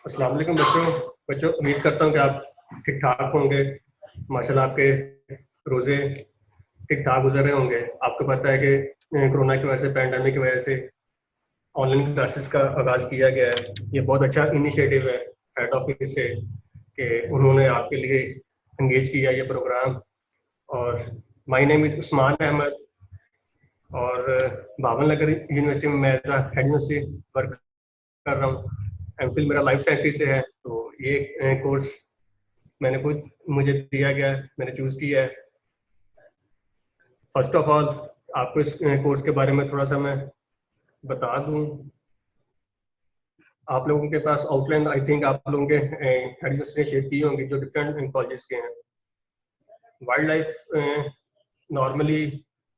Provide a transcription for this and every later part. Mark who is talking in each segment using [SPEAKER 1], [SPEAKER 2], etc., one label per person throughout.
[SPEAKER 1] अस्सलाम वालेकुम बच्चों उम्मीद करता हूँ कि आप ठीक ठाक होंगे। माशाल्लाह आपके रोज़े ठीक ठाक गुजर रहे होंगे। आपको पता है कि कोरोना की वजह से, पैंडेमिक की वजह से ऑनलाइन क्लासेस का आगाज़ किया गया है। ये बहुत अच्छा इनिशिएटिव है हेड ऑफिस से कि उन्होंने आपके लिए एंगेज किया ये प्रोग्राम। और my name is Usman Ahmad और भावन नगर यूनिवर्सिटी में मैं एज हेड यूनिवर्सिटी वर्क कर रहा हूँ। एमफिल मेरा लाइफ साइंसेज से है, तो ये कोर्स मुझे दिया गया है, मैंने चूज किया है। फर्स्ट ऑफ ऑल आपको इस कोर्स के बारे में थोड़ा सा मैं बता दूं। आप लोगों के पास आउटलाइन आई थिंक आप लोगों के हेड यूनिवर्सिटी ने शेयर की होंगी जो डिफरेंट कॉलेजेस के हैं। वाइल्ड लाइफ नॉर्मली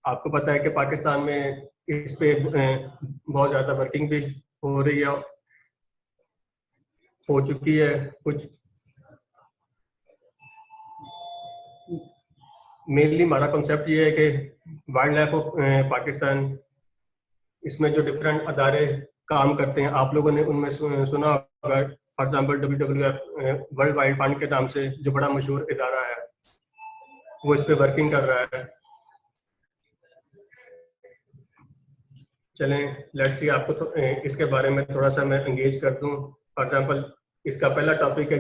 [SPEAKER 1] आपको पता है कि पाकिस्तान में इस पे बहुत ज़्यादा वर्किंग भी हो रही है, हो चुकी है। कुछ मेनली हमारा कॉन्सेप्ट ये है कि वाइल्ड लाइफ ऑफ पाकिस्तान, इसमें जो डिफरेंट अदारे काम करते हैं, आप लोगों ने उनमें सुना होगा। For example WWF world wild fund के नाम से जो बड़ा मशहूर इदारा है, वो इस पे वर्किंग कर रहा है। चलें लेट्स सी आपको इसके बारे में थोड़ा सा मैं एंगेज कर दूं। फॉर एग्जांपल इसका पहला टॉपिक है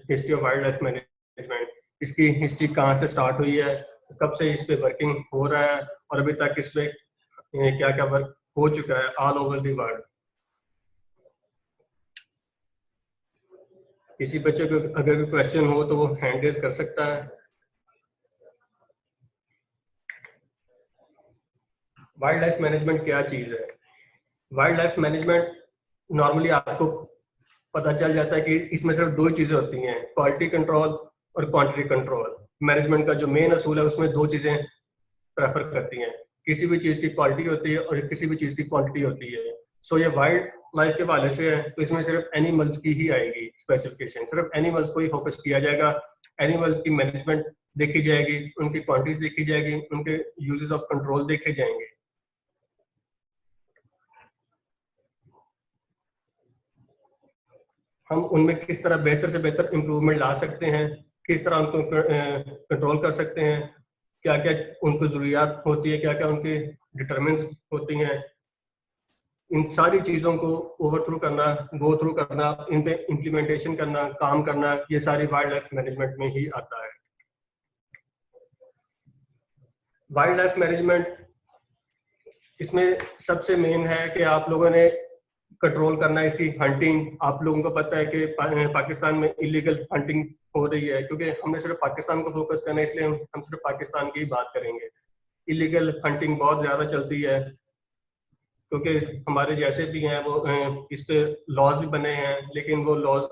[SPEAKER 1] history of wildlife management. इसकी हिस्ट्री कहाँ से स्टार्ट हुई है, कब से इस पे वर्किंग हो रहा है और अभी तक इस पे क्या क्या वर्क हो चुका है ऑल ओवर दी वर्ल्ड। किसी बच्चे को अगर कोई क्वेश्चन हो तो वो हैंड रेज कर सकता है। वाइल्ड लाइफ मैनेजमेंट क्या चीज है? वाइल्ड लाइफ मैनेजमेंट नॉर्मली आपको पता चल जाता है कि इसमें सिर्फ दो चीजें होती हैं, क्वालिटी कंट्रोल और क्वांटिटी कंट्रोल। मैनेजमेंट का जो मेन असूल है उसमें दो चीजें प्रेफर करती हैं, किसी भी चीज की क्वालिटी होती है और किसी भी चीज की क्वांटिटी होती है। सो ये वाइल्ड लाइफ के हवाले से है, तो इसमें सिर्फ एनिमल्स की ही आएगी स्पेसिफिकेशन, सिर्फ एनिमल्स को ही फोकस किया जाएगा। एनिमल्स की मैनेजमेंट देखी जाएगी, उनकी क्वांटिटीज देखी जाएगी, उनके यूजेस ऑफ कंट्रोल देखे जाएंगे। हम उनमें किस तरह बेहतर से बेहतर इंप्रूवमेंट ला सकते हैं, किस तरह उनको कंट्रोल कर सकते हैं, क्या क्या उनको जरूरियात होती है, क्या क्या उनकी डिटरमिनेंट्स होती हैं, इन सारी चीज़ों को ओवर थ्रू करना, गो थ्रू करना, इन पे इम्प्लीमेंटेशन करना, काम करना, ये सारी वाइल्ड लाइफ मैनेजमेंट में ही आता है। वाइल्ड लाइफ मैनेजमेंट इसमें सबसे मेन है कि आप लोगों ने कंट्रोल करना है इसकी हंटिंग। आप लोगों को पता है कि पाकिस्तान में इलीगल हंटिंग हो रही है, क्योंकि हमने सिर्फ पाकिस्तान को फोकस करना है इसलिए हम सिर्फ पाकिस्तान की ही बात करेंगे। इलीगल हंटिंग बहुत ज्यादा चलती है, क्योंकि हमारे जैसे भी हैं वो इस पे लॉज भी बने हैं, लेकिन वो लॉज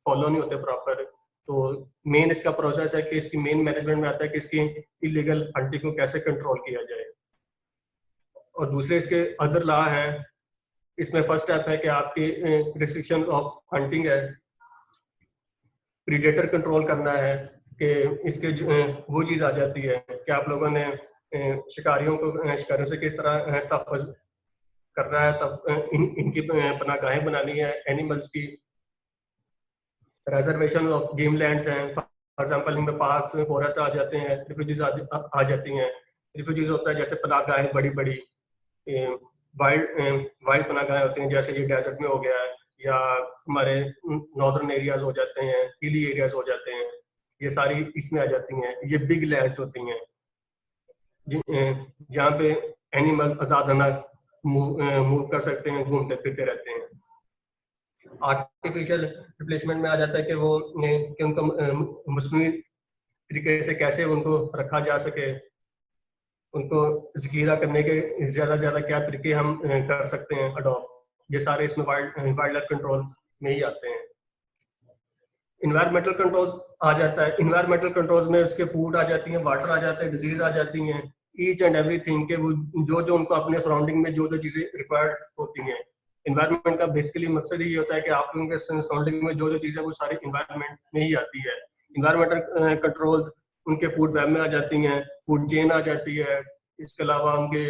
[SPEAKER 1] फॉलो नहीं होते प्रॉपर। तो मेन इसका प्रोसेस है कि इसकी मेन मैनेजमेंट में आता है कि इसकी इलीगल हंटिंग को कैसे कंट्रोल किया जाए। और दूसरे इसके अदर लॉ है। इसमें फर्स्ट स्टेप है कि आपकी रिस्ट्रिक्शन ऑफ हंटिंग है, प्रीडेटर कंट्रोल करना है कि इसके वो चीज़ आ जाती है कि आप लोगों ने शिकारियों से किस तरह तहफ़्फ़ुज़ करना है, तब इनकी पनाहगाहें बनानी है। एनिमल्स की रिजर्वेशन ऑफ गेम लैंड्स हैं, फॉर एग्जांपल इनमें पार्क्स में फॉरेस्ट आ जाते हैं, रिफ्यूजीज आ जाती हैं। रिफ्यूजीज होता है जैसे पनाहगाहें बड़ी बड़ी वाइल्ड पनाहगाहें होती हैं, जैसे ये डेजर्ट में हो गया है, या हमारे नॉर्दर्न एरियाज हो जाते हैं, हिली एरियाज हो जाते हैं, ये सारी इसमें आ जाती हैं। ये बिग लैंड्स होती हैं जहाँ पे एनिमल आजादाना मूव कर सकते हैं, घूमते फिरते रहते हैं। आर्टिफिशियल रिप्लेसमेंट में आ जाता है कि वो कि उनको मसनूई तरीके से कैसे उनको रखा जा सके, उनको जखीरा करने के ज्यादा क्या तरीके हम कर सकते हैं अडॉप्ट। ये सारे इसमें वाइल्ड लाइफ कंट्रोल में ही आते हैं। इन्वायरमेंटल कंट्रोल आ जाता है। इन्वायरमेंटल कंट्रोल्स में उसके फूड आ जाती हैं, वाटर आ जाते हैं, डिजीज आ जाती हैं, ईच एंड एवरीथिंग के वो जो उनको अपने सराउंडिंग में जो चीजें रिक्वायर्ड होती हैं। इन्वायरमेंट का बेसिकली मकसद ये होता है कि आप लोगों के सराउंडिंग में जो चीजें वो सारी इन्वायरमेंट में ही आती है। इन्वायरमेंटल कंट्रोल्स उनके फूड वेब में आ जाती हैं, फूड चेन आ जाती है, इसके अलावा उनके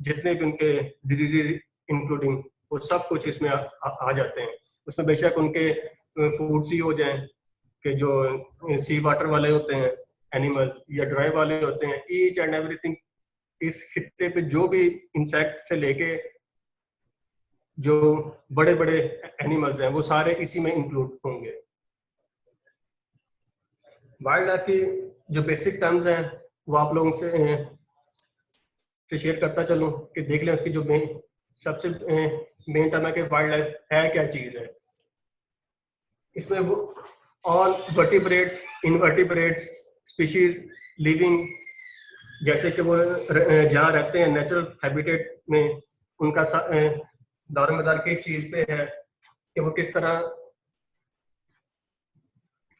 [SPEAKER 1] जितने भी उनके डिजीजेज इंक्लूडिंग वो सब कुछ इसमें आ जाते हैं। उसमें बेशक उनके फूड सी हो जाए कि जो सी वाटर वाले होते हैं एनिमल्स या ड्राई वाले होते हैं, ईच एंड एवरीथिंग इस खित्ते पे जो भी इंसेक्ट से लेके जो बड़े बड़े एनिमल्स हैं वो सारे इसी में इंक्लूड होंगे। वाइल्ड लाइफ की जो बेसिक टर्म्स हैं वो आप लोगों से शेयर करता चलूं कि देख लें उसकी जो सबसे मेन टर्म है कि वाइल्ड लाइफ है क्या चीज है। इसमें वो all vertebrates, invertebrates species living, जैसे कि वो जहाँ रहते हैं नेचुरल हैबिटेट में, उनका दारोमदार किस चीज पे है कि वो किस तरह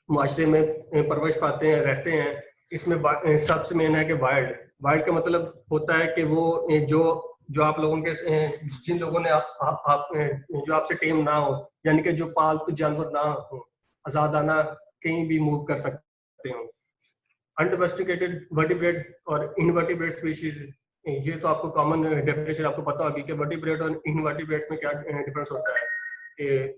[SPEAKER 1] मुआशरे में परवरिश पाते हैं, रहते हैं। इसमें सबसे मेन है कि वाइल्ड का मतलब होता है कि वो जो आप लोगों के जिन लोगों ने आप जो आपसे टेम ना हो, यानी कि जो पालतू जानवर ना हो, आजादाना कहीं भी मूव कर सकते हो। अनडोमेस्टिकेटेड वर्टिब्रेट और इनवर्टिब्रेट स्पीशीज, ये तो आपको कॉमन डेफिनेशन आपको पता होगी कि वर्टिब्रेट और इनवर्टिब्रेट में क्या डिफरेंस होता है।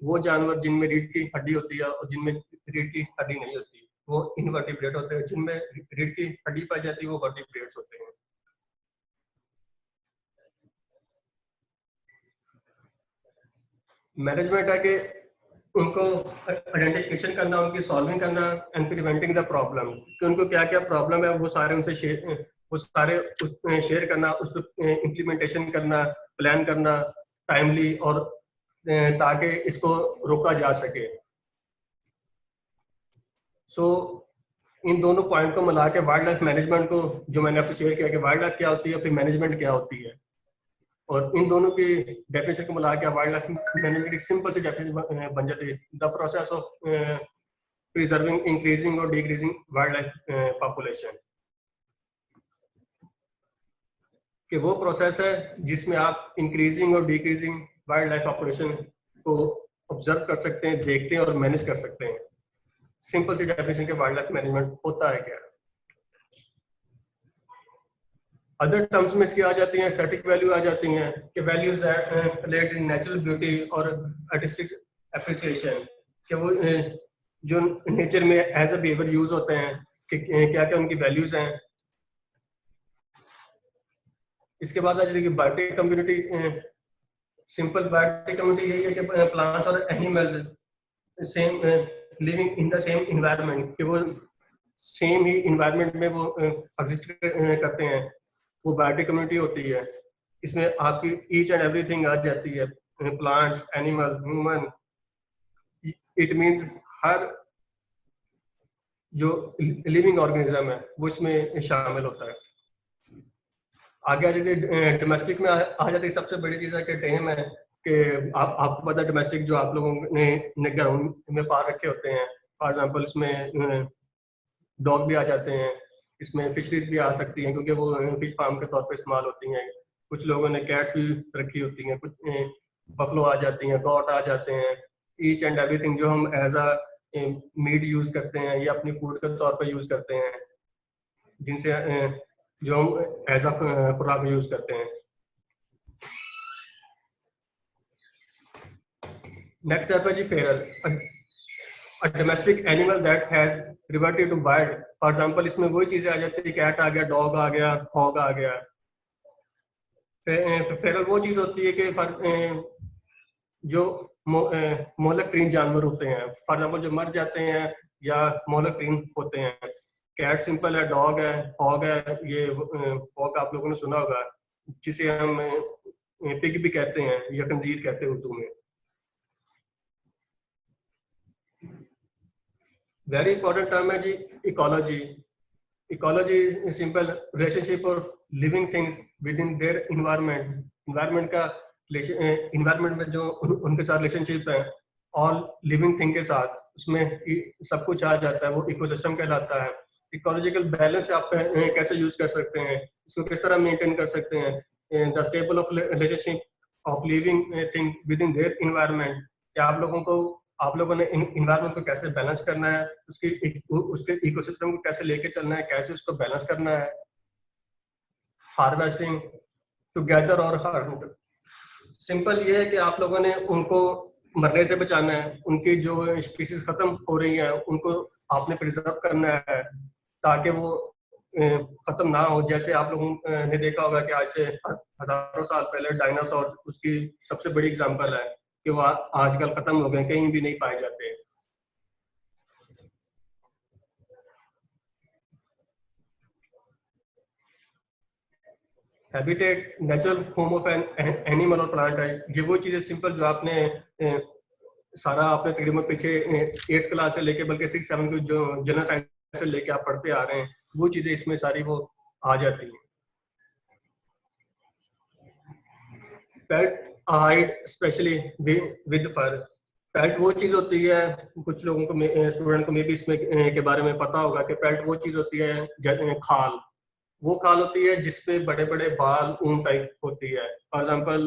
[SPEAKER 1] वो जानवर जिनमें रीढ़ की हड्डी होती है और जिनमें रीढ़ की हड्डी नहीं होती वो इनवर्टिब्रेट होते हैं, जिनमें रीढ़ की हड्डी पाई जाती है वो वर्टिब्रेट्स होते हैं। मैनेजमेंट है कि उनको आइडेंटिफिकेशन करना, उनकी सॉल्विंग करना एंड प्रिवेंटिंग द प्रॉब्लम, कि उनको क्या क्या प्रॉब्लम है वो सारे उनसे शेयर करना, उस पर इम्प्लीमेंटेशन करना, प्लान करना टाइमली, और ताकि इसको रोका जा सके। सो इन दोनों पॉइंट को मिला के वाइल्ड लाइफ मैनेजमेंट को, जो मैंने आपसे शेयर किया कि वाइल्ड लाइफ क्या होती है फिर मैनेजमेंट क्या होती है, और इन दोनों की डेफिनेशन को मिला के वाइल्ड लाइफ मैनेजमेंट एक सिंपल सी डेफिनेशन बन जाती है, the process of preserving, increasing और डिक्रीजिंग वाइल्ड लाइफ पॉपुलेशन। कि वो प्रोसेस है जिसमें आप इंक्रीजिंग और डिक्रीजिंग वाइल्ड लाइफ पॉपुलेशन को ऑब्जर्व कर सकते हैं, देखते हैं और मैनेज कर सकते हैं। सिंपल सी डेफिनेशन के वाइल्ड लाइफ मैनेजमेंट होता है क्या। अदर टर्म्स में इसकी आ जाती हैं, स्टैटिक वैल्यू आ जाती हैं कि values that relate in natural beauty और आर्टिस्टिक एप्रिसिएशन, कि वो जो नेचर में एज अ बिहेवियर यूज होते हैं कि क्या क्या उनकी वैल्यूज हैं। इसके बाद आ जाती है biotic community. Simple biotic community यही है कि प्लांट्स और animals same living in the same environment, कि वो सेम ही इन्वायरमेंट में वो एग्जिस्ट करते हैं, वो बायोटिक कम्युनिटी होती है। इसमें आपकी ईच एंड एवरीथिंग आ जाती है, plants, animal, human, it means हर जो लिविंग ऑर्गेनिज्म है वो इसमें शामिल होता है। आगे आ जाती है डोमेस्टिक में आ जाती है सबसे बड़ी चीज है कि टेम है, कि आपको पता है डोमेस्टिक जो आप लोगों ने घरों में पाल रखे होते हैं, फॉर एग्जांपल इसमें डॉग भी आ जाते हैं, इसमें फिशरीज भी आ सकती हैं क्योंकि वो फिश फार्म के तौर पे इस्तेमाल होती हैं। कुछ लोगों ने कैट्स भी रखी होती हैं, कुछ बफलो आ जाती हैं, गॉट आ जाते हैं। ईच एंड एवरीथिंग जो हम एज अ मीट यूज करते हैं या अपनी फूड के तौर पे यूज करते हैं, जिनसे जो हम एज अ खुराक यूज करते हैं। नेक्स्ट स्टेप है जी feral, a domestic animal that has reverted to wild। For example इसमें वही चीजें आ जाती है, कैट आ गया, डॉग आ गया, हॉग आ गया। फेरल वो चीज होती है कि जो मोहलक तरीन जानवर होते हैं, फॉर एग्जाम्पल जो मर जाते हैं या मोहलक तरीन होते हैं। कैट सिंपल है, डॉग है, हॉग है। ये हॉग आप लोगों ने सुना होगा, जिसे हम पिग भी कहते हैं या खंजीर कहते हैं उर्दू में। वेरी इंपॉर्टेंट टर्म है जी ecology. Ecology is simple relationship of living things within their environment. Environment का इन्वायरमेंट में जो उनके साथ रिलेशनशिप है ऑल लिविंग थिंग के साथ, उसमें सब कुछ आ जाता है, वो इकोसिस्टम कहलाता है। इकोलॉजिकल बैलेंस आप कैसे यूज कर सकते हैं, इसको किस तरह मेंटेन कर सकते हैं। The stable of relationship of living thing with in their environment, क्या आप लोगों ने इन्वायरमेंट को कैसे बैलेंस करना है, उसके इकोसिस्टम को कैसे लेके चलना है, कैसे उसको बैलेंस करना है। हार्वेस्टिंग, टुगेदर और हंट। सिंपल ये है कि आप लोगों ने उनको मरने से बचाना है, उनकी जो स्पीसीज खत्म हो रही है उनको आपने प्रिजर्व करना है ताकि वो खत्म ना हो। जैसे आप लोगों ने देखा होगा कि आज से हजारों साल पहले डायनासोर उसकी सबसे बड़ी एग्जांपल है कि वो आजकल खत्म हो गए, कहीं भी नहीं पाए जाते। Habitat natural home of an animal और प्लांट है। ये वो चीजें सिंपल जो आपने सारा आपने तकरीबन पीछे 8th क्लास से लेके बल्कि 6-7 की जो जनरल साइंस से लेके आप पढ़ते आ रहे हैं, वो चीजें इसमें सारी वो आ जाती हैं। पेट हाइड स्पेशली विद फर। पेट वो चीज होती है, कुछ लोगों को स्टूडेंट को मे भी इसमें के बारे में पता होगा कि पेट वो चीज होती है खाल। वो खाल होती है जिसपे बड़े बड़े बाल ऊन टाइप होती है। फॉर एग्जाम्पल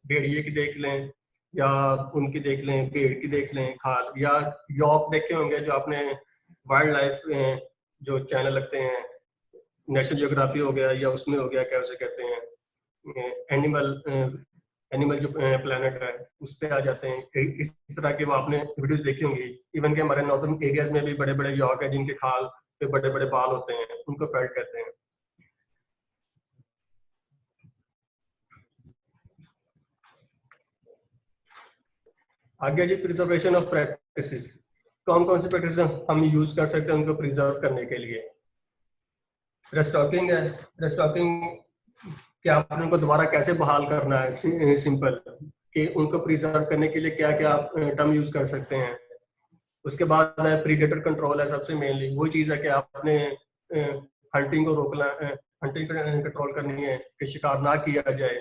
[SPEAKER 1] भेड़िए की देख लें या उनकी देख लें, भेड़ की देख लें खाल, या यॉक देखे होंगे जो आपने वाइल्ड लाइफ जो चैनल लगते हैं, नेशनल ज्योग्राफी हो गया या उसमें हो गया, क्या उसे कहते हैं, एनिमल जो प्लेनेट है उस पे आ जाते हैं। इस तरह के वो आपने वीडियोस देखी होंगी। इवन के हमारे नॉर्दर्न एरियाज में भी बड़े बड़े यॉक है जिनके खाल पे बड़े बड़े बाल होते हैं, उनको पैड कहते हैं। आगे जी प्रिजर्वेशन ऑफ प्रैक्टिसेस। कौन कौन सी प्रैक्टिस हम यूज कर सकते हैं उनको प्रिजर्व करने के लिए? रेस्टॉकिंग है। रेस्टॉकिंग कि आपने उनको दोबारा कैसे बहाल करना है, सिंपल कि उनको प्रिजर्व करने के लिए क्या क्या आप टर्म यूज कर सकते हैं। उसके बाद है प्रीडेटर कंट्रोल है, सबसे मेनली वो चीज है कि आपने हंटिंग को रोकना, हंटिंग कंट्रोल करनी है कि शिकार ना किया जाए।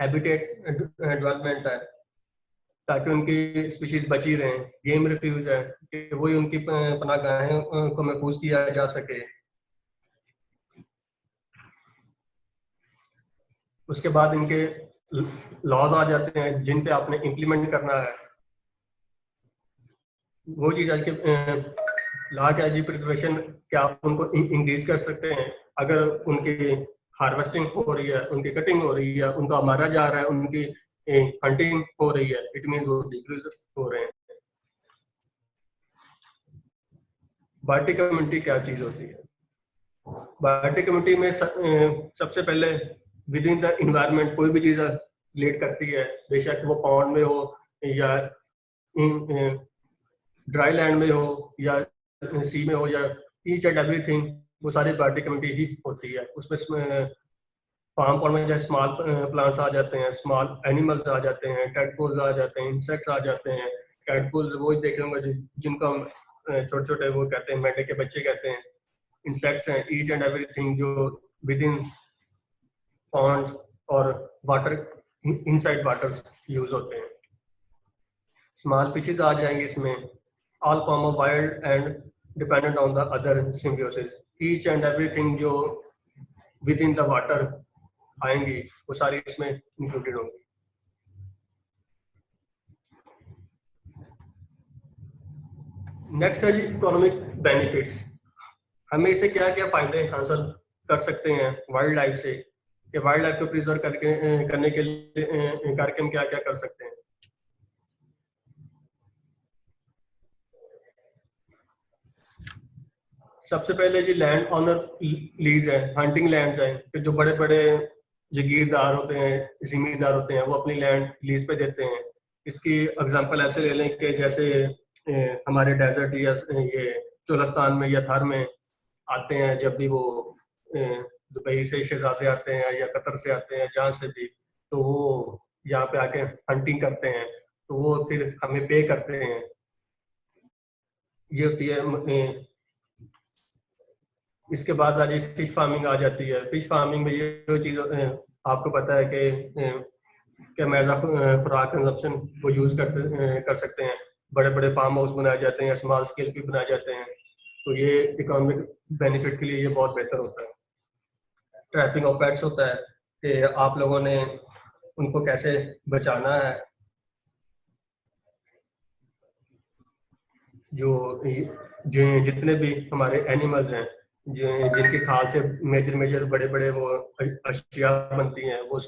[SPEAKER 1] हैबिटेट डेवलपमेंट है ताकि उनकी स्पीशीज बची रहें। गेम रिफ्यूज है कि वही उनकी पनाहगाहें को महफूज किया जा सके। उसके बाद इनके लॉज आ जाते हैं जिन पे आपने इम्प्लीमेंट करना है। वो चीज आज के लॉ क्या है, प्रिजर्वेशन क्या आप उनको इंक्रीज कर सकते हैं। अगर उनकी हार्वेस्टिंग हो रही है, उनकी कटिंग हो रही है, उनको मारा जा रहा है, उनकी हंटिंग हो रही है, इट मीन वो डिक्रीज हो रहे हैं। बायोटिक कम्युनिटी क्या चीज होती है? बायोटिक कम्युनिटी में सबसे पहले विद इन द इन्वायरमेंट कोई भी चीज रिलेट करती है, बेशक वो पॉन्ड में हो या ड्राई लैंड में हो या सी में हो या ईच एंड एवरीथिंग, वो सारी बायोटिक कम्युनिटी ही होती है। उसमें फार्म पॉन्ड में जैसे स्मॉल प्लांट्स आ जाते हैं, स्मॉल एनिमल्स आ जाते हैं, टैडपोल्स आ जाते हैं, इंसेक्ट्स आ जाते हैं। टैडपोल्स वो देखे होंगे जिनको हम छोटे छोटे वो कहते हैं, मेंढक के बच्चे कहते हैं। इंसेक्ट्स हैं ईच एंड एवरीथिंग जो विद इन पॉन्ड्स और वाटर, इनसाइड वाटर यूज होते हैं। स्मॉल फिशेज आ जाएंगे इसमें। All form of wild and dependent on the other symbiosis. Each and everything जो विद इन द वाटर आएंगी वो सारी इसमें इंक्लूडेड होंगी। नेक्स्ट है जी इकोनॉमिक बेनिफिट्स। हमें इसे क्या क्या फायदे हासिल कर सकते हैं वाइल्ड लाइफ से, कि वाइल्ड लाइफ को प्रिजर्व करने के लिए करके हम क्या क्या कर सकते हैं। सबसे पहले जी लैंड ऑनर लीज है, हंटिंग लैंड है कि जो बड़े बड़े जागीरदार होते हैं, जिम्मेदार होते हैं, वो अपनी लैंड लीज पे देते हैं। इसकी एग्जांपल ऐसे ले लें कि जैसे हमारे डेजर्ट या ये चोलस्तान में या थार में आते हैं, जब भी वो दुबई से शहजादे आते हैं या कतर से आते हैं, जहाँ से भी, तो वो यहाँ पे आके हंटिंग करते हैं, तो वो फिर हमें पे करते हैं। ये होती है। इसके बाद आज फिश फार्मिंग आ जाती है। फिश फार्मिंग में ये चीज आपको पता है कि मैजा खुराक कंजप्शन वो यूज कर सकते हैं। बड़े बड़े फार्म हाउस बनाए जाते हैं, स्मॉल स्केल भी बनाए जाते हैं, तो ये इकोनॉमिक बेनिफिट के लिए ये बहुत बेहतर होता है। ट्रैपिंग ऑफ पेट्स होता है कि आप लोगों ने उनको कैसे बचाना है। जो जितने भी हमारे एनिमल्स हैं जिनके खाल से मेजर मेजर बड़े बड़े वो अशिया बनती हैं, वो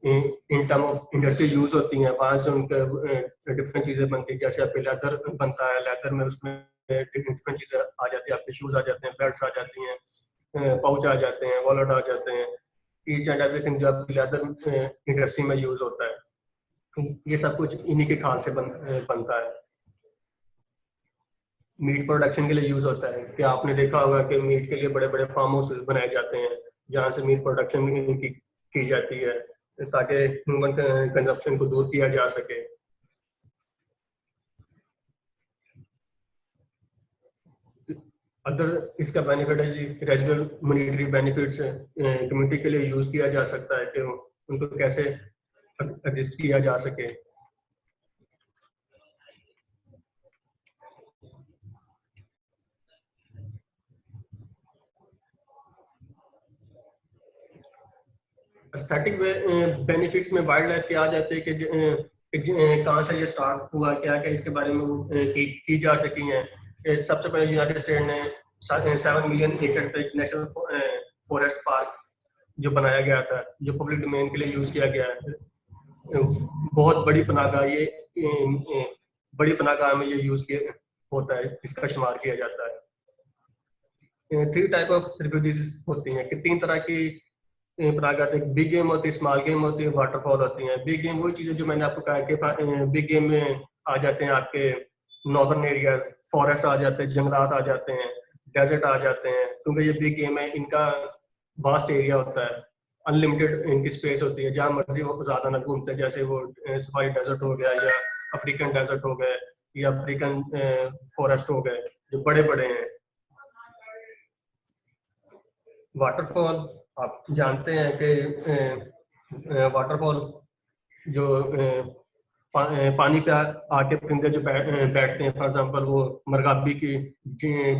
[SPEAKER 1] in term of industry use होती हैं, वहां से उनके डिफरेंट चीजें बनती हैं। जैसे आपके लेदर बनता है, लेदर में उसमें डिफरेंट चीजें आ जाती है, आपके शूज आ जाते हैं, बेल्ट आ जाती हैं, पाउच आ जाते हैं, वॉलेट आ जाते हैं, ईच एंड एवरीथिंग जो आपकी लेदर इंडस्ट्री में यूज होता है, ये सब कुछ इन्हीं के खाल से बनता है। मीट प्रोडक्शन के लिए यूज होता है कि आपने देखा होगा कि मीट के लिए बड़े बड़े फार्म हाउसेस बनाए जाते हैं जहाँ से मीट प्रोडक्शन की जाती है ताकि ह्यूमन कंजप्शन को दूर किया जा सके। अदर इसका बेनिफिट है जी रेजिडुअल मॉनेटरी बेनिफिट्स कम्युनिटी के लिए यूज किया जा सकता है कि उनको कैसे एग्जिस्ट किया जा सके। एस्थेटिक बेनिफिट्स में वाइल्ड लाइफ के आ जाते हैं कि कहाँ से ये स्टार्ट हुआ, क्या क्या इसके बारे में की जा सकी हैं। सबसे पहले यूनाइटेड स्टेट ने 7 मिलियन एकड़ पे नेशनल फॉरेस्ट पार्क जो बनाया गया था, जो पब्लिक डोमेन के लिए यूज किया गया है। बहुत बड़ी पनाहगाह, ये बड़ी पनाहगाह में ये यूज किया होता है, इसका शुमार किया जाता है। 3 टाइप ऑफ रिफ्यूजीज होती हैं कि 3 तरह की पनाहगाह, बिग गेम होती है, स्मॉल गेम होती है, वाटरफॉल होती है। बिग गेम वही चीजें जो मैंने आपको कहा कि बिग गेम में आ जाते हैं आपके नॉर्दर्न एरियाज, फॉरेस्ट आ जाते हैं, जंगलात आ जाते हैं, डेजर्ट आ जाते हैं, क्योंकि ये बिग गेम है, इनका वास्ट एरिया होता है, अनलिमिटेड इनकी स्पेस होती है, जहां मर्जी वो ज्यादा ना घूमते, जैसे वो सफारी डेजर्ट हो गया या अफ्रीकन डेजर्ट हो गए या अफ्रीकन फॉरेस्ट हो गए जो बड़े बड़े हैं। वाटरफॉल आप जानते हैं कि वाटरफॉल जो पानी पे आके परिंदे जो बैठते हैं, फॉर एग्जांपल वो मरगाबी की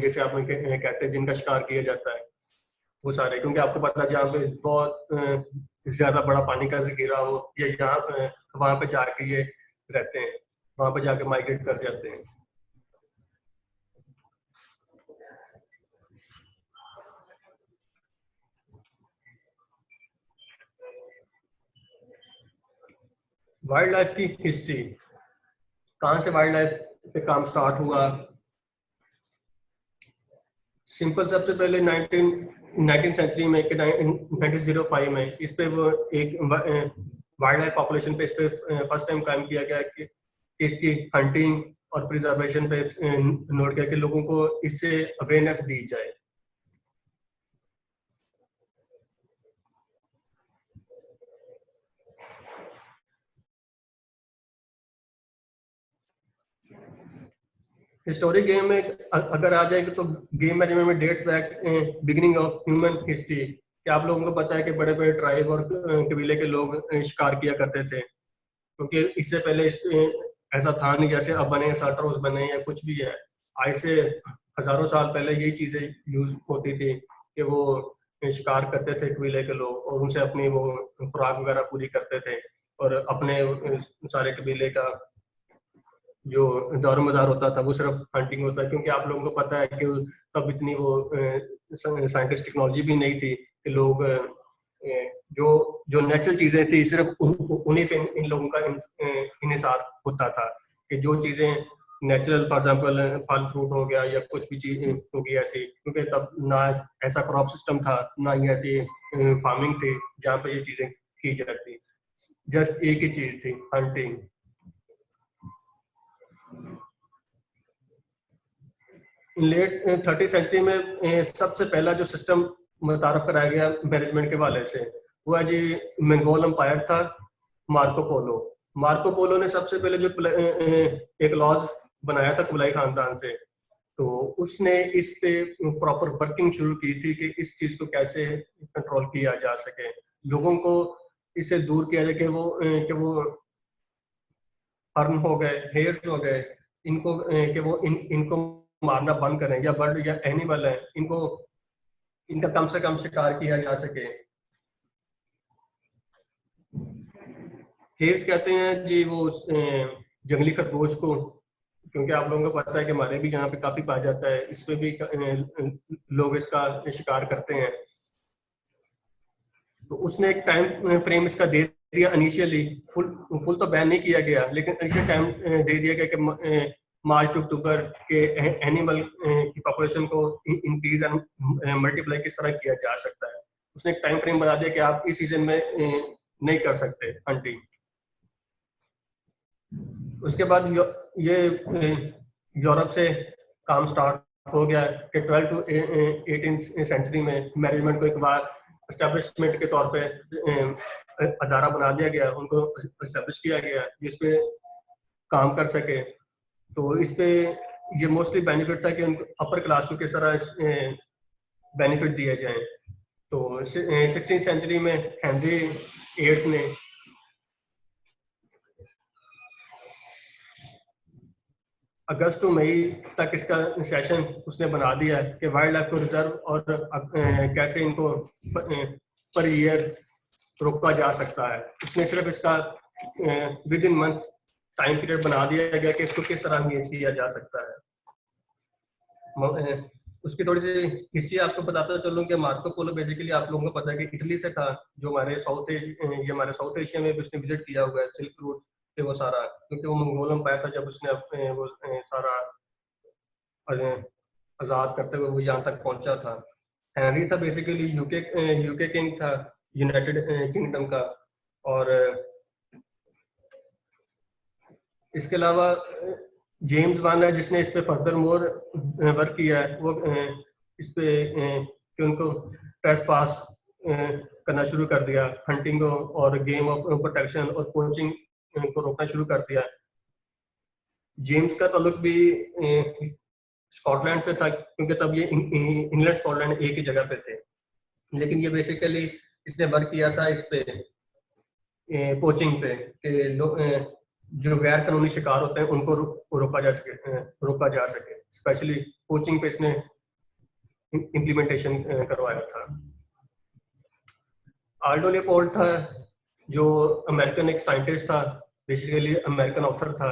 [SPEAKER 1] जैसे आपने कहते हैं जिनका शिकार किया जाता है, वो सारे, क्योंकि आपको पता है जहाँ पे बहुत ज्यादा बड़ा पानी का जखीरा हो या जहाँ वहां पे जाके ये रहते हैं, वहां पे जाके माइग्रेट कर जाते हैं। वाइल्ड लाइफ की हिस्ट्री, कहाँ से वाइल्ड लाइफ पे काम स्टार्ट हुआ? सिंपल, सबसे पहले 19 सेंचुरी में 1905 में इस पे वो एक वाइल्ड लाइफ पॉपुलेशन पे इस पे फर्स्ट टाइम काम किया गया कि इसकी हंटिंग और प्रिजर्वेशन पे नोट किया कि लोगों को इससे अवेयरनेस दी जाए। हिस्टोरिक गेम में अगर आ जाएगी तो गेम मैनेजमेंट में dates back beginning of human history, कि आप लोगों को पता है कि बड़े बड़े ट्राइब और कबीले के लोग शिकार किया करते थे, क्योंकि इससे पहले ऐसा था नहीं जैसे अब बने साल्टरोस बने या कुछ भी है। आज से हजारों साल पहले यही चीजें यूज होती थी कि वो शिकार करते थे कबीले के लोग और उनसे अपनी वो खुराक वगैरह पूरी करते थे और अपने सारे कबीले का जो दारोमदार होता था वो सिर्फ हंटिंग होता है, क्योंकि आप लोगों को पता है कि तब इतनी वो साइंटिस्ट टेक्नोलॉजी भी नहीं थी कि लोग जो जो नेचुरल चीजें थी सिर्फ उन्हीं पे इन लोगों का इन्हिसार होता था कि जो चीजें नेचुरल, फॉर एग्जांपल फल फ्रूट हो गया या कुछ भी चीज होगी ऐसी, क्योंकि तब ना ऐसा क्रॉप सिस्टम था ना ही ऐसी फार्मिंग थी जहाँ पे ये चीजें की जाती, जस्ट एक ही चीज थी, हंटिंग। लेट 30 सेंचुरी में सबसे पहला जो सिस्टम मुतारफ कराया गया मैनेजमेंट के वाले से वो है जी मंगोल एम्पायर था, मार्को पोलो। मार्को पोलो ने सबसे पहले जो एक लॉज बनाया था कुबलाई खानदान से, तो उसने इस पे प्रॉपर वर्किंग शुरू की थी कि इस चीज को कैसे कंट्रोल किया जा सके, लोगों को इससे दूर किया जाए कि वो हर्न हो गए, हेयर्स हो गए, इनको कि वो इनको मारना बंद करें, या बर्ड या एनिमल है इनको इनका कम से कम शिकार किया जा सके। हेयर्स कहते हैं जी वो जंगली खरगोश को, क्योंकि आप लोगों को पता है कि हमारे भी यहाँ पे काफी पाया जाता है, इस पे भी लोग इसका शिकार करते हैं। तो उसने एक टाइम फ्रेम इसका दे दिया इनिशियली, फुल तो बैन नहीं किया गया, लेकिन इनिशियल टाइम दे दिया गया कि मार्च टू अक्टूबर के एनिमल की पॉपुलेशन को इंक्रीज एंड मल्टीप्लाई किस तरह किया जा सकता है। उसने एक टाइम फ्रेम बना दिया कि आप इस सीजन में नहीं कर सकते हंटिंग। उसके बाद ये यूरोप से काम स्टार्ट हो गया कि 12 टू 18 सेंचुरी में मैनेजमेंट को एक बार एस्टेब्लिशमेंट के तौर पे अदारा बना दिया गया, उनको एस्टेब्लिश किया गया जिसपे काम कर सके। तो इस पे ये मोस्टली बेनिफिट था कि उनको अपर क्लास को किस तरह बेनिफिट दिए जाए। तो 16वीं सेंचुरी में हेनरी VIII ने अगस्त टू मई तक इसका सेशन उसने बना दिया कि वाइल्ड लाइफ को रिजर्व और कैसे इनको पर ईयर रोका जा सकता है। उसने सिर्फ इसका with in month time period बना दिया गया कि इसको किस तरह किया जा सकता है। उसकी थोड़ी सी हिस्ट्री आपको बताता चलूं कि मार्को पोलो बेसिकली आप लोगों को पता है कि इटली से था, जो हमारे साउथ एशिया में भी उसने विजिट किया हुआ है, सिल्क रूट पे वो सारा, क्योंकि वो मंगोल एम्पायर था जब उसने अपने वो सारा आजाद करते हुए वो यहाँ तक पहुंचा था। हेनरी था बेसिकली यूके किंग था, यूनाइटेड किंगडम का। और इसके अलावा जेम्स वन है जिसने इस पे फर्दर मोर वर्क किया है। वो इस पे कि उनको ट्रेस पास करना शुरू कर दिया, हंटिंग और गेम ऑफ प्रोटेक्शन और पोचिंग को रोकना शुरू कर दिया। जेम्स का ताल्लुक भी स्कॉटलैंड से था, क्योंकि तब ये इंग्लैंड स्कॉटलैंड एक ही जगह पे थे। लेकिन ये बेसिकली इसने वर्क किया था इस पे पोचिंग पे कि जो गैर कानूनी शिकार होते हैं उनको रोका जा सके। स्पेशली पोचिंग पे इसने इम्प्लीमेंटेशन करवाया था। आल्डो लेपोल्ड था जो अमेरिकन एक साइंटिस्ट था, बेसिकली अमेरिकन ऑथर था।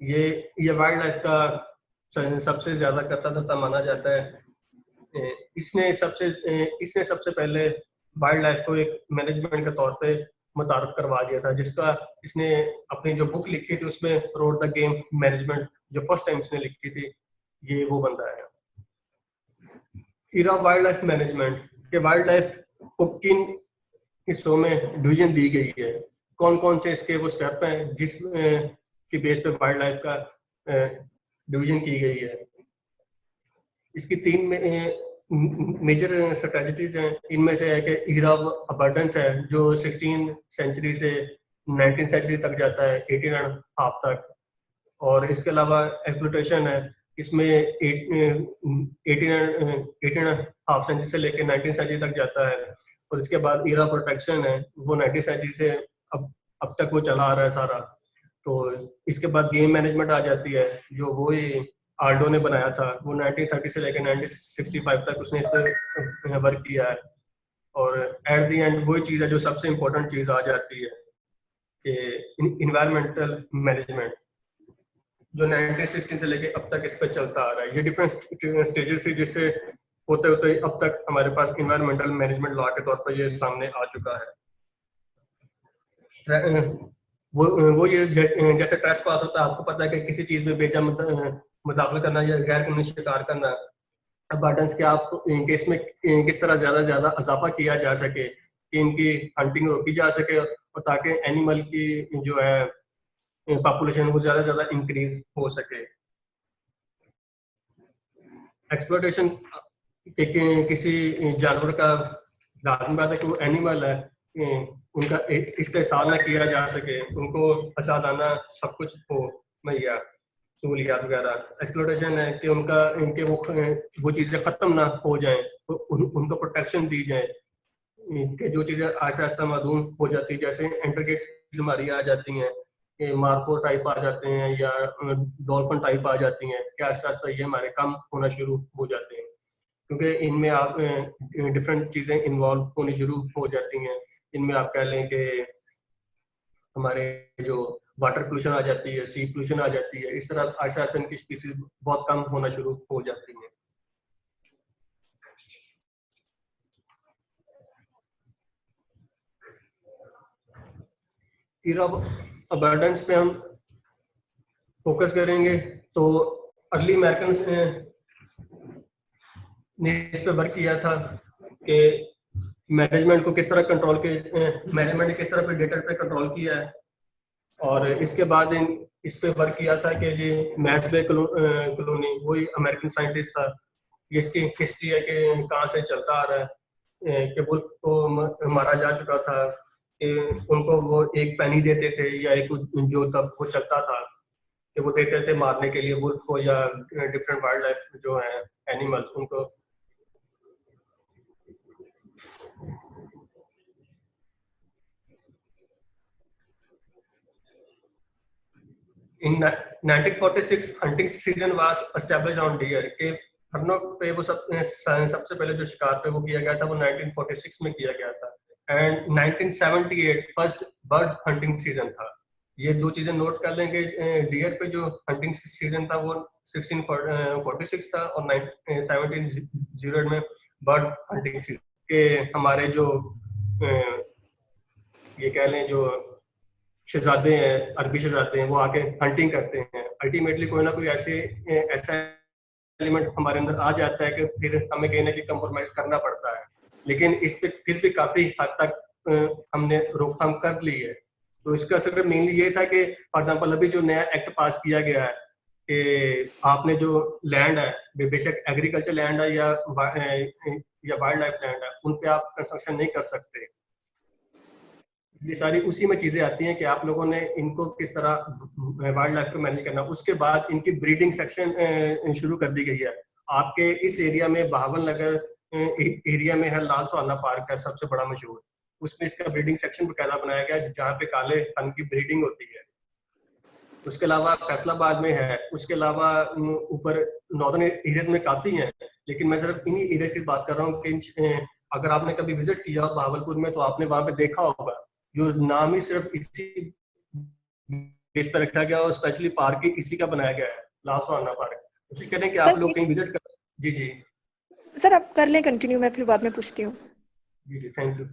[SPEAKER 1] ये वाइल्ड लाइफ का सबसे ज्यादा करता माना जाता है। इसने सबसे पहले वाइल्ड लाइफ को एक मैनेजमेंट के तौर पे मुतारफ करवा दिया था, जिसका इसने अपनी जो बुक लिखी थी उसमें रोड द गेम मैनेजमेंट, जो फर्स्ट टाइम इसने लिखी थी, ये वो बंदा है। इरा वाइल्ड लाइफ मैनेजमेंट के वाइल्ड लाइफ को किन हिस्सों में डिवीजन दी गई है, कौन कौन से इसके वो स्टेप हैं जिस की बेस पे वाइल्ड लाइफ का डिवीजन की गई है। इसकी 3 मेजर स्ट्रेटजीज हैं। इनमें से है कि इरा ऑफ अबंडेंस है जो 16 सेंचुरी से 19 सेंचुरी तक जाता है, 18 एंड हाफ तक। और इसके अलावा एक्सप्लॉयटेशन है, इसमें 18 हाफ सेंचुरी से लेकर 19 सेंचुरी तक जाता है। और इसके बाद इरा प्रोटेक्शन है, वो 19 सेंचुरी से अब तक वो चला आ रहा है सारा। तो इसके बाद गेम मैनेजमेंट आ जाती है, जो वही आल्डो ने बनाया था, वो 1930 से लेकर 1965 तक उसने इस पर वर्क किया है। और एट दी एंड वही चीज़ है जो सबसे इम्पोर्टेंट चीज़ आ जाती है कि इन्वायरमेंटल मैनेजमेंट, जो 1916 से लेके अब तक इस पर चलता आ रहा है। ये डिफरेंट स्टेजेस थी जिससे होते होते अब तक हमारे पास इन्वायरमेंटल मैनेजमेंट लॉ के तौर पर ये सामने आ चुका है। वो ये जैसे ट्रेस पास होता है, आपको पता है कि किसी चीज में बेजा मुदाखला करना या गैर कानूनी शिकार करना। अबांडेंस के आप इसमें किस तरह ज्यादा से ज्यादा इजाफा किया जा सके कि इनकी हंटिंग रोकी जा सके, और ताकि एनिमल की जो है पॉपुलेशन वो ज्यादा से ज्यादा इंक्रीज हो सके। एक्सप्लॉयटेशन किसी जानवर का लाजमी बात है कि वो एनिमल है, उनका इस्तेसाल ना किया जा सके, उनको आजादाना सब कुछ हो मुहैया, सहूलियात वगैरह। एक्सप्लॉयटेशन है कि इनके वो चीज़ें ख़त्म ना हो जाएं, तो उनको प्रोटेक्शन दी जाए कि जो चीज़ें आहिस्ता आहिस्ता मालूम हो जाती है, जैसे एंटरगेट्स बीमारी आ जाती हैं, मार्को टाइप आ जाते हैं या डॉल्फिन टाइप आ जाती हैं, कि आहिस्ता आहिस्ता ये हमारे कम होना शुरू हो जाते हैं, क्योंकि इनमें आप डिफरेंट चीज़ें इन्वॉल्व होनी शुरू हो जाती हैं। इनमें आप कह लें कि हमारे जो वाटर पोल्यूशन आ जाती है, सी पोल्यूशन आ जाती है, इस तरह आहिस्ता आहिस्ता इनकी स्पीसीज बहुत कम होना शुरू हो जाती हैं। era ऑफ अबंडेंस पे हम फोकस करेंगे। तो अर्ली अमेरिकन ने इस पे वर्क किया था कि मैनेजमेंट को किस तरह कंट्रोल के मैनेजमेंट ने किस तरह प्रेडेटर पे कंट्रोल किया है। और इसके बाद इस पे वर्क किया था कि जी मैच बे कॉलोनी, वही अमेरिकन साइंटिस्ट था। इसकी हिस्ट्री है कि कहाँ से चलता आ रहा है कि वुल्फ को मारा जा चुका था, कि उनको वो एक पैनी देते थे या एक जो तब वो चलता था कि वो देते थे मारने के लिए वुल्फ को या डिफरेंट वाइल्ड लाइफ जो है एनिमल्स उनको। In 1946 hunting season was established on deer के हरनों पे वो सबसे पहले जो शिकार पे वो किया गया था वो 1946 में किया गया था। And 1978 first bird hunting season था। ये दो चीजें नोट कर लेंगे। डियर पे जो हंटिंग सीजन था वो 1646 था और 1708 में बर्ड हंटिंग सीजन के हमारे जो ये कह लें जो शहजादे हैं, अरबी शहजादे हैं, वो आके हंटिंग करते हैं। अल्टीमेटली कोई ना कोई ऐसा एलिमेंट हमारे अंदर आ जाता है कि फिर हमें कहीं ना कहीं कंप्रोमाइज करना पड़ता है। लेकिन इस पे फिर भी काफी हद तक हमने रोकथाम कर ली है। तो इसका सिर्फ मेनली ये था कि फॉर एग्जांपल अभी जो नया एक्ट पास किया गया है कि आपने जो लैंड है, बेशक एग्रीकल्चर लैंड है या वाइल्ड लाइफ लैंड है, उन पे आप कंस्ट्रक्शन नहीं कर सकते। ये सारी उसी में चीजें आती हैं कि आप लोगों ने इनको किस तरह वाइल्ड लाइफ को मैनेज करना। उसके बाद इनकी ब्रीडिंग सेक्शन शुरू कर दी गई है। आपके इस एरिया में बहावल नगर एरिया में है लाल सुहाना पार्क है सबसे बड़ा मशहूर, उसमें इसका ब्रीडिंग सेक्शन बकायदा बनाया गया है जहाँ पे काले हन की ब्रीडिंग होती है। उसके अलावा फैसलाबाद में है, उसके अलावा ऊपर नॉर्दर्न एरियाज में काफी हैं, लेकिन मैं सिर्फ इन्हीं एरियाज की बात कर रहा हूँ कि अगर आपने कभी विजिट किया भावलपुर में तो आपने वहां पे देखा होगा जो नाम ही सिर्फ इसी बेस पर रखा गया और स्पेशली पार्क ही इसी का बनाया गया है, लाल सुहाना पार्क। कोशिश करें कि आप लोग कहीं विजिट करें। जी जी
[SPEAKER 2] सर, आप कर लें कंटिन्यू, मैं फिर बाद में पूछती हूँ।
[SPEAKER 1] जी जी, थैंक यू।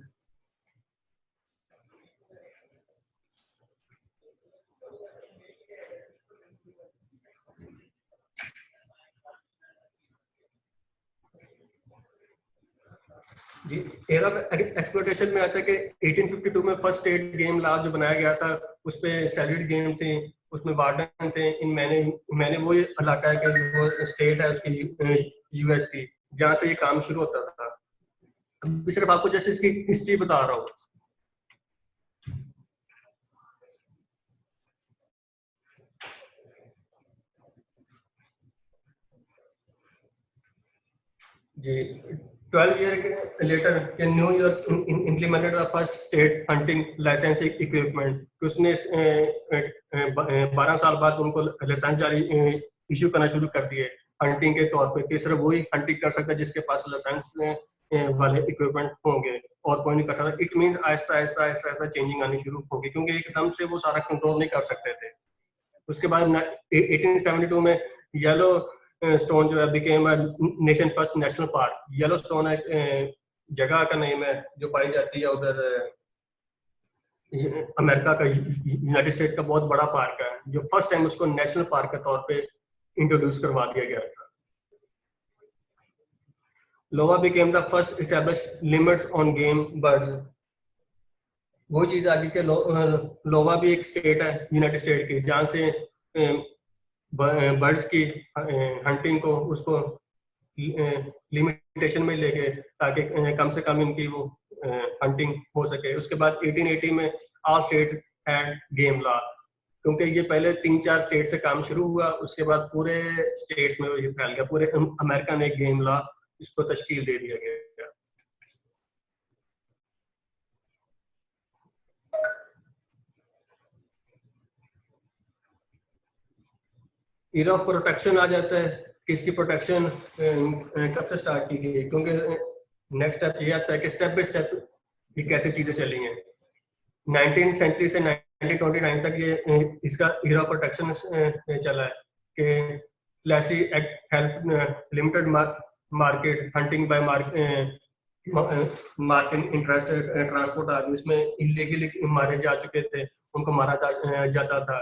[SPEAKER 1] जी, एरा एक्सप्लोइटेशन में आता है कि 1852 में फर्स्ट स्टेट गेम लॉ जो बनाया गया था, उस पे सैलरीड गेम थे, उसमें वार्डन थे। इन मैंने वो इलाका है कि वो स्टेट है उसकी यूएस की, जहाँ से ये काम शुरू होता था। अभी सिर्फ आपको जैसे इसकी हिस्ट्री बता रहा हूँ। जी, 12 years later in New York implemented the first state hunting licensing equipment। उसने 12 साल बाद उनको लाइसेंस जारी इशू करना शुरू कर दिए हंटिंग के तौर पे कि सिर्फ वही हंटिंग कर सकता है जिसके पास लाइसेंस वाले इक्विपमेंट होंगे और कोई नहीं कर सकता। It means Aahista Aahista Aahista Aahista changing आनी शुरू होगी क्योंकि एकदम से वो सारा कंट्रोल नहीं कर सकते थे। उसके बाद 1872 में येलो स्टोन जो है became nation first national park. Yellow stone एक जगह का नेम है जो पाई जाती है उधर अमेरिका का, यूनाइटेड स्टेट का बहुत बड़ा पार्क है, जो फर्स्ट टाइम उसको नेशनल पार्क के तौर पे इंट्रोड्यूस करवा दिया गया था। Iowa became the first established limits on game birds. वो चीज आ गई कि लोवा भी एक स्टेट है यूनाइटेड स्टेट की जहाँ से बर्ड्स की हंटिंग को उसको लिमिटेशन में लेके ताकि कम से कम इनकी वो हंटिंग हो सके। उसके बाद 1880 में all state had game law, क्योंकि ये पहले 3-4 स्टेट से काम शुरू हुआ, उसके बाद पूरे स्टेट्स में ये फैल गया, पूरे अमेरिका ने गेम लॉ इसको तश्कील दे दिया गया। एरा ऑफ प्रोटेक्शन आ जाता है कि इसकी प्रोटेक्शन कब से स्टार्ट की गई, क्योंकि नेक्स्ट स्टेप ये आता है कि स्टेप बाय स्टेप ये कैसे चीजें चली हैं। 19th सेंचुरी से 1929 तक ये इसका एरा प्रोटेक्शन चला है कि Lacey act help limited market hunting by market interest transport आ गई, उसमें इलीगली मारे जा चुके थे, उनको मारा जाता था।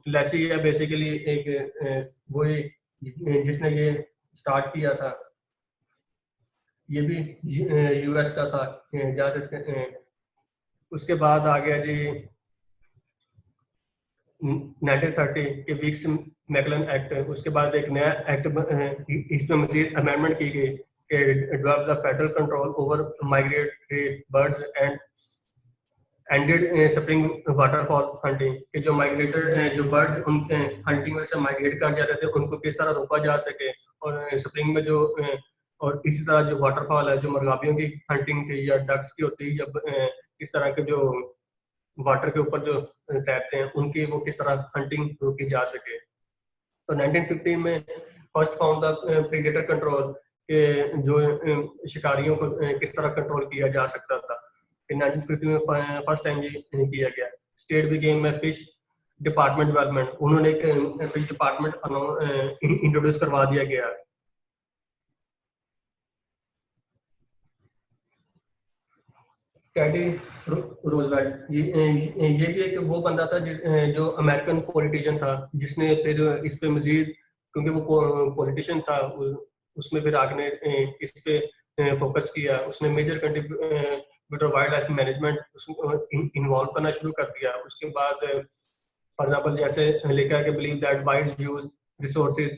[SPEAKER 1] लेसी है बेसिकली एक वो जिसने ये स्टार्ट किया था, ये भी यूएस का था। जहाँ से उसके बाद आ गया जी 1930 के वीक्स मैकलन एक्ट। उसके बाद एक नया एक्ट इसमें मजीद अमेंडमेंट की गई कि develop the federal control over migratory birds and ended spring waterfall hunting, कि जो माइग्रेटर जो बर्ड्स उनके हंटिंग में से माइग्रेट कर जाते थे उनको किस तरह रोका जा सके, और स्प्रिंग में जो और इसी तरह जो वाटरफॉल है, जो मरगाबियों की हंटिंग थी या डक्स की होती है, या इस तरह के जो वाटर के ऊपर जो तैरते हैं उनकी वो किस तरह हंटिंग रोकी जा सके। तो 1915 में first found the predator control, के जो शिकारियों को किस तरह कंट्रोल किया जा सकता था। in 1950 में फर्स्ट टाइम ये किया गया। स्टेट बिगेम में फिश डिपार्टमेंट डेवलपमेंट, उन्होंने एक फिश डिपार्टमेंट इंट्रोड्यूस करवा दिया गया। टेडी रोजवेल्ट ये भी एक वो बंदा था जो अमेरिकन पॉलिटिशियन था, जिसने फिर इस पे मजीद, क्योंकि वो पॉलिटिशियन था, उसमें फिर आगे इस पे फोकस किया। उसने major contributor wildlife management involve करना शुरू कर दिया। उसके बाद फॉर एग्जाम्पल जैसे लिखा है कि believe that wise use resources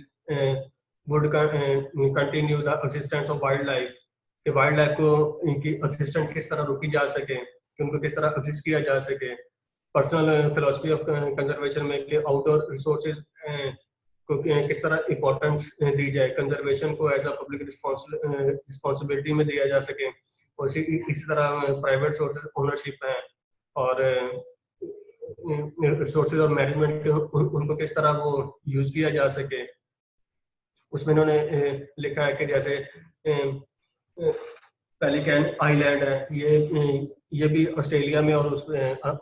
[SPEAKER 1] would continue the existence of wild life, कि वाइल्ड लाइफ को इनकी एक्सिस्टेंस किस तरह रोकी जा सके, कि उनको किस तरह एक्सिस्ट किया जा सके। पर्सनल फिलोसफी ऑफ कंजर्वेशन में कि आउटडोर रिसोर्सेज को किस तरह इम्पोर्टेंस दी जाए, कंजर्वेशन को एज अ पब्लिक रिस्पॉन्सिबिलिटी में दिया जा सके। और इसी तरह प्राइवेट सोर्सेज ओनरशिप है और रिसोर्सेज और मैनेजमेंट उनको किस तरह वो यूज किया जा सके। उसमें इन्होंने लिखा है कि जैसे पेलिकन आइलैंड है, ये भी ऑस्ट्रेलिया में और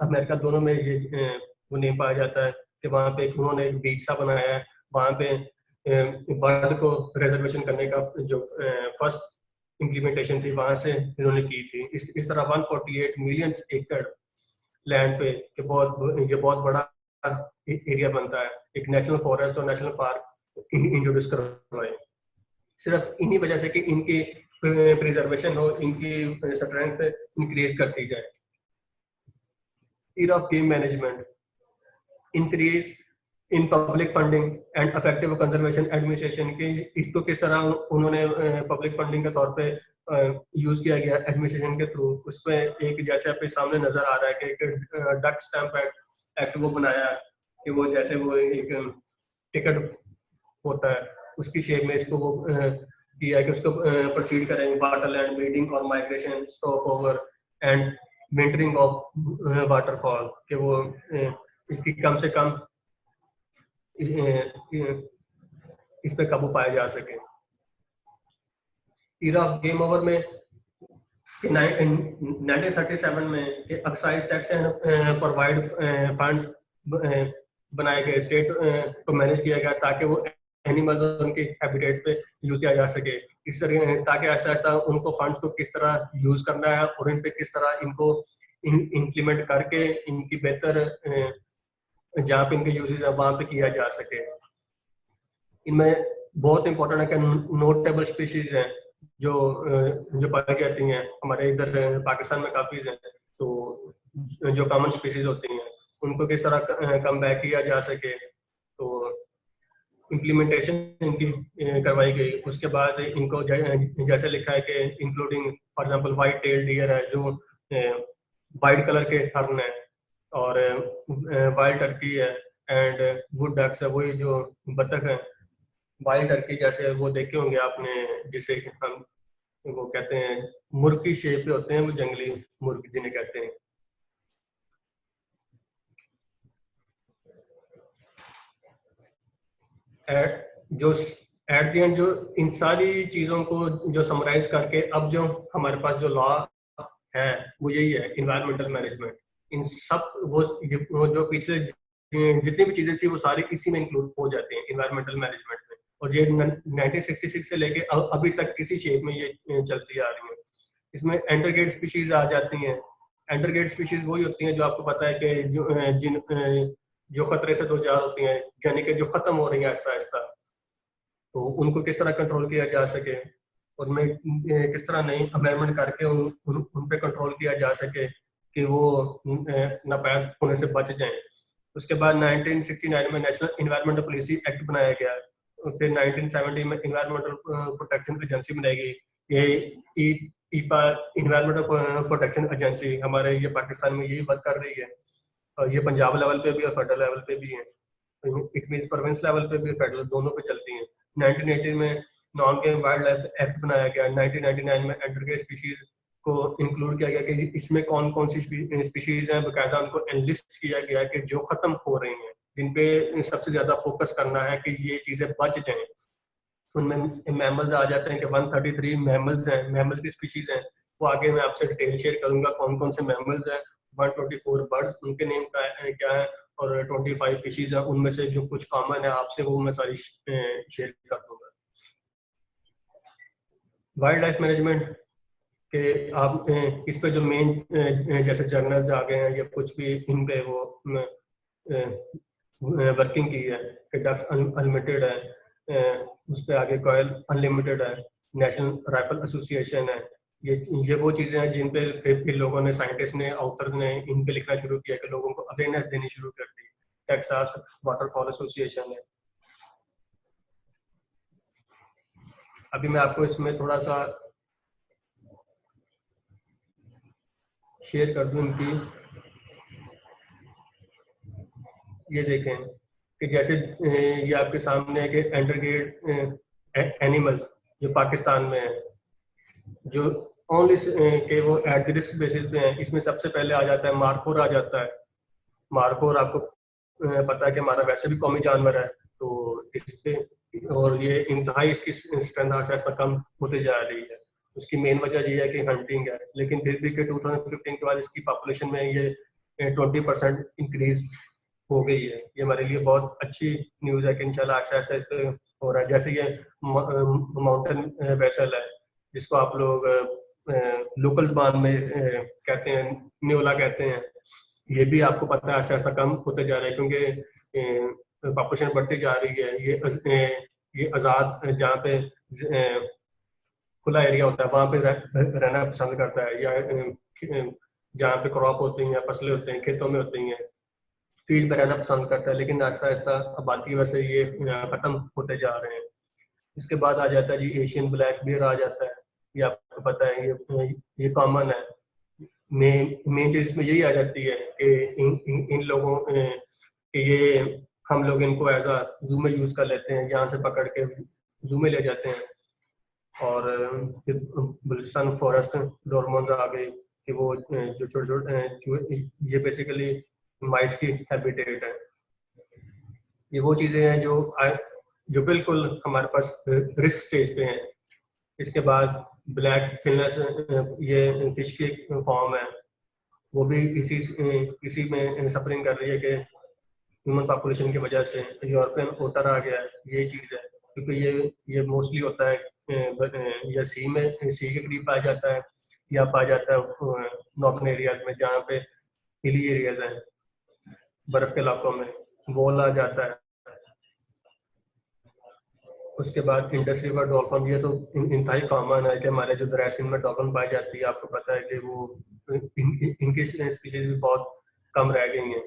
[SPEAKER 1] अमेरिका दोनों में ये वो नेम पाया जाता है, कि वहाँ पे उन्होंने एक बीच सा बनाया है। वहाँ पे बर्ड को रिजर्वेशन करने का जो फर्स्ट इम्प्लीमेंटेशन थी वहाँ से इन्होंने की थी। इस तरह 148 मिलियन एकड़ लैंड पे ये बहुत बड़ा एरिया बनता है। एक नेशनल फॉरेस्ट और नेशनल पार्क इंट्रोड्यूस करवाए सिर्फ इन्हीं वजह से कि इनकी प्रिजर्वेशन हो, इनकी स्ट्रेंथ इंक्रीज करती जाए। Year of game management, increase in public funding and effective conservation administration, के इसको किस तरह उन्होंने पब्लिक फंडिंग के तौर पे यूज किया गया एडमिनिस्ट्रेशन के थ्रू। उसमें एक जैसे आपके सामने नजर आ रहा है कि एक डक स्टैंप एक्ट वो बनाया, कि वो जैसे वो एक टिकट होता है उसकी शेप में इसको वो किया कि उसको प्रोसीड करेंगे। वाटर लैंड ब्रीडिंग और migration, stop over and wintering of waterfall, कि वो इसकी कम से कम इस पे काबू पाया जा सके। ईरा ऑफ गेम ओवर में 1937 में excise tax and provide funds बनाए गए, स्टेट को मैनेज किया गया ताकि वो एनिमल्स और उनके हैबिटेट पे यूज किया जा सके। इस तरह ताकि ऐसा ऐसा उनको फंड्स को किस तरह यूज करना है और इन पे किस तरह इनको इम्प्लीमेंट करके इनकी बेहतर जहाँ पे इनके यूजेस है वहां पे किया जा सके। इनमें बहुत इंपॉर्टेंट है कि नोटेबल स्पीशीज हैं जो पाई जाती हैं हमारे इधर पाकिस्तान में काफी हैं, तो जो कॉमन स्पीशीज होती हैं उनको किस तरह कम बैक किया जा सके। तो इम्प्लीमेंटेशन इनकी करवाई गई। उसके बाद इनको जैसे लिखा है कि including for example white tail deer है जो वाइट कलर के हर्न है, और वाइल्ड टर्की है, एंड वुड डक्स है, वही जो बतख है वाइल्ड टर्की जैसे वो देखे होंगे आपने, जिसे हम वो कहते हैं मुर्ग की शेप पे होते हैं, वो जंगली मुर्ग जिन्हें कहते हैं। जो एट द एंड जो इन सारी चीजों को जो समराइज करके अब जो हमारे पास जो लॉ है वो यही है, इन्वायरमेंटल मैनेजमेंट। इन सब वो जो पिछले जितनी भी चीजें थी वो सारी इसी में इंक्लूड हो जाती हैं, इन्वायरमेंटल मैनेजमेंट में। और ये 1966 से लेके अभी तक किसी शेप में ये चलती आ रही है। इसमें एंडरगेट स्पीशीज आ जाती हैं। एंडरगेट स्पीशीज वही होती हैं जो आपको पता है कि जो खतरे से दो चार होती हैं, यानी कि जो खत्म हो रही हैं आहिस्ता आहिस्ता, तो उनको किस तरह कंट्रोल किया जा सके, उनमें किस तरह नई अमेंडमेंट करके उन पे कंट्रोल किया जा सके कि वो नापैद होने से बच जाएं। उसके बाद 1969 में नेशनल इन्वायरमेंटल पॉलिसी एक्ट बनाया गया। फिर 1970 में इन्वायरमेंटल प्रोटेक्शन एजेंसी बनाई गई। ये ईपा इन्वायरमेंटल प्रोटेक्शन एजेंसी हमारे ये पाकिस्तान में यही वर्क कर रही है, और ये पंजाब लेवल पे भी और फेडरल लेवल पे भी है। इट मींस प्रोविंस लेवल पे भी, फेडरल, दोनों पे चलती हैं। 1980 में non game wild life act बनाया गया। 1999 में एंडरगेट स्पीशीज को इंक्लूड किया गया कि इसमें कौन कौन सी स्पीशीज हैं, बकायदा उनको एनलिस्ट किया गया कि जो खत्म हो रही हैं, जिन पे सबसे ज्यादा फोकस करना है कि ये चीजें बच जाएं। उनमें मैमल्स आ जाते हैं कि 133 मैमल्स हैं, मैमल्स की स्पीशीज हैं, वो आगे मैं आपसे डिटेल शेयर करूंगा कौन कौन से मैमल्स हैं। 124 बर्ड्स, उनके नेम क्या है, और 25 फिशीज हैं, उनमें से जो कुछ कॉमन है आपसे वो मैं सारी शेयर कर दूंगा। वाइल्ड लाइफ मैनेजमेंट के आप इस पे जो मेन जैसे जर्नल्स आ गए हैं या कुछ भी, इन पे वो वर्किंग की है कि डक्स अनलिमिटेड है, उस पे आगे कॉयल अनलिमिटेड है, नेशनल राइफल एसोसिएशन है। ये वो चीजें हैं जिन पे फिर लोगों ने, साइंटिस्ट ने, ऑथर्स ने इन पे लिखना शुरू किया कि लोगों को अवेयरनेस देनी शुरू कर दी। टेक्सास वाटरफॉल एसोसिएशन है। अभी मैं आपको इसमें थोड़ा सा शेयर कर दूं इनकी। ये देखें कि जैसे ये आपके सामने है कि एंडरगेट एनिमल्स जो पाकिस्तान में है, जो ओनली के वो एट द रिस्क बेसिस पे हैं। इसमें सबसे पहले आ जाता है मार्कोर आ जाता है। मार्कोर आपको पता है कि हमारा वैसे भी कौमी जानवर है, तो इस पे, और ये इंतहाई इसकी स्ट्रेंथ ऐसा कम होते जा रही है। उसकी मेन वजह ये है कि हंटिंग है, लेकिन फिर भी कि 2015 के बाद इसकी पॉपुलेशन में ये 20% इंक्रीज हो गई है। ये हमारे लिए बहुत अच्छी न्यूज़ है कि इंशाल्लाह ऐसा ऐसा इस पे हो रहा है। जैसे ये माउंटेन वेसल है, जिसको आप लोग लोकल ज़बान में कहते हैं, न्योला कहते हैं। ये भी आपको पता है ऐसा ऐसा कम होते जा रहा है, क्योंकि पॉपुलेशन बढ़ती जा रही है। ये आज़ाद जहाँ पे खुला एरिया होता है वहाँ पे रहना पसंद करता है, या जहाँ पे क्रॉप होती हैं, फसलें होते हैं, खेतों में होती हैं, फील्ड में रहना पसंद करता है। लेकिन आहिस्ता आहिस्ता आबादी की वजह से ये खत्म होते जा रहे हैं। इसके बाद आ जाता है जी एशियन ब्लैक बियर आ जाता है। ये आपको पता है, ये कॉमन है। मेन चीज इसमें यही आ जाती है कि इन लोगों ये हम लोग इनको एज अ जू में यूज कर लेते हैं, यहाँ से पकड़ के जू में ले जाते हैं। और बलूचिस्तान फॉरेस्ट डॉर्मोन्स आ गई कि वो जो छोटे छोटे, ये बेसिकली माइस की हैबिटेट है। ये वो चीजें हैं जो बिल्कुल हमारे पास रिस्क स्टेज पे हैं। इसके बाद ब्लैक फिलनेस, ये फिश की फॉर्म है, वो भी इसी में सफरिंग कर रही है कि ह्यूमन पॉपुलेशन की वजह से। यूरोपियन ओटर आ गया है, ये चीज है, क्योंकि ये मोस्टली होता है या सी के करीब पाया जाता है, या पाया जाता है नॉर्थन एरियाज में जहाँ पे हिली एरियाज हैं, बर्फ के इलाकों में वोल आ जाता है। उसके बाद इंडस रिवर डॉल्फिन, ये तो इंतहाई कॉमन है कि हमारे जो दरियासिंध में डॉल्फिन पाई जाती है, आपको पता है कि वो इनकी स्पीशीज भी बहुत कम रह गई हैं।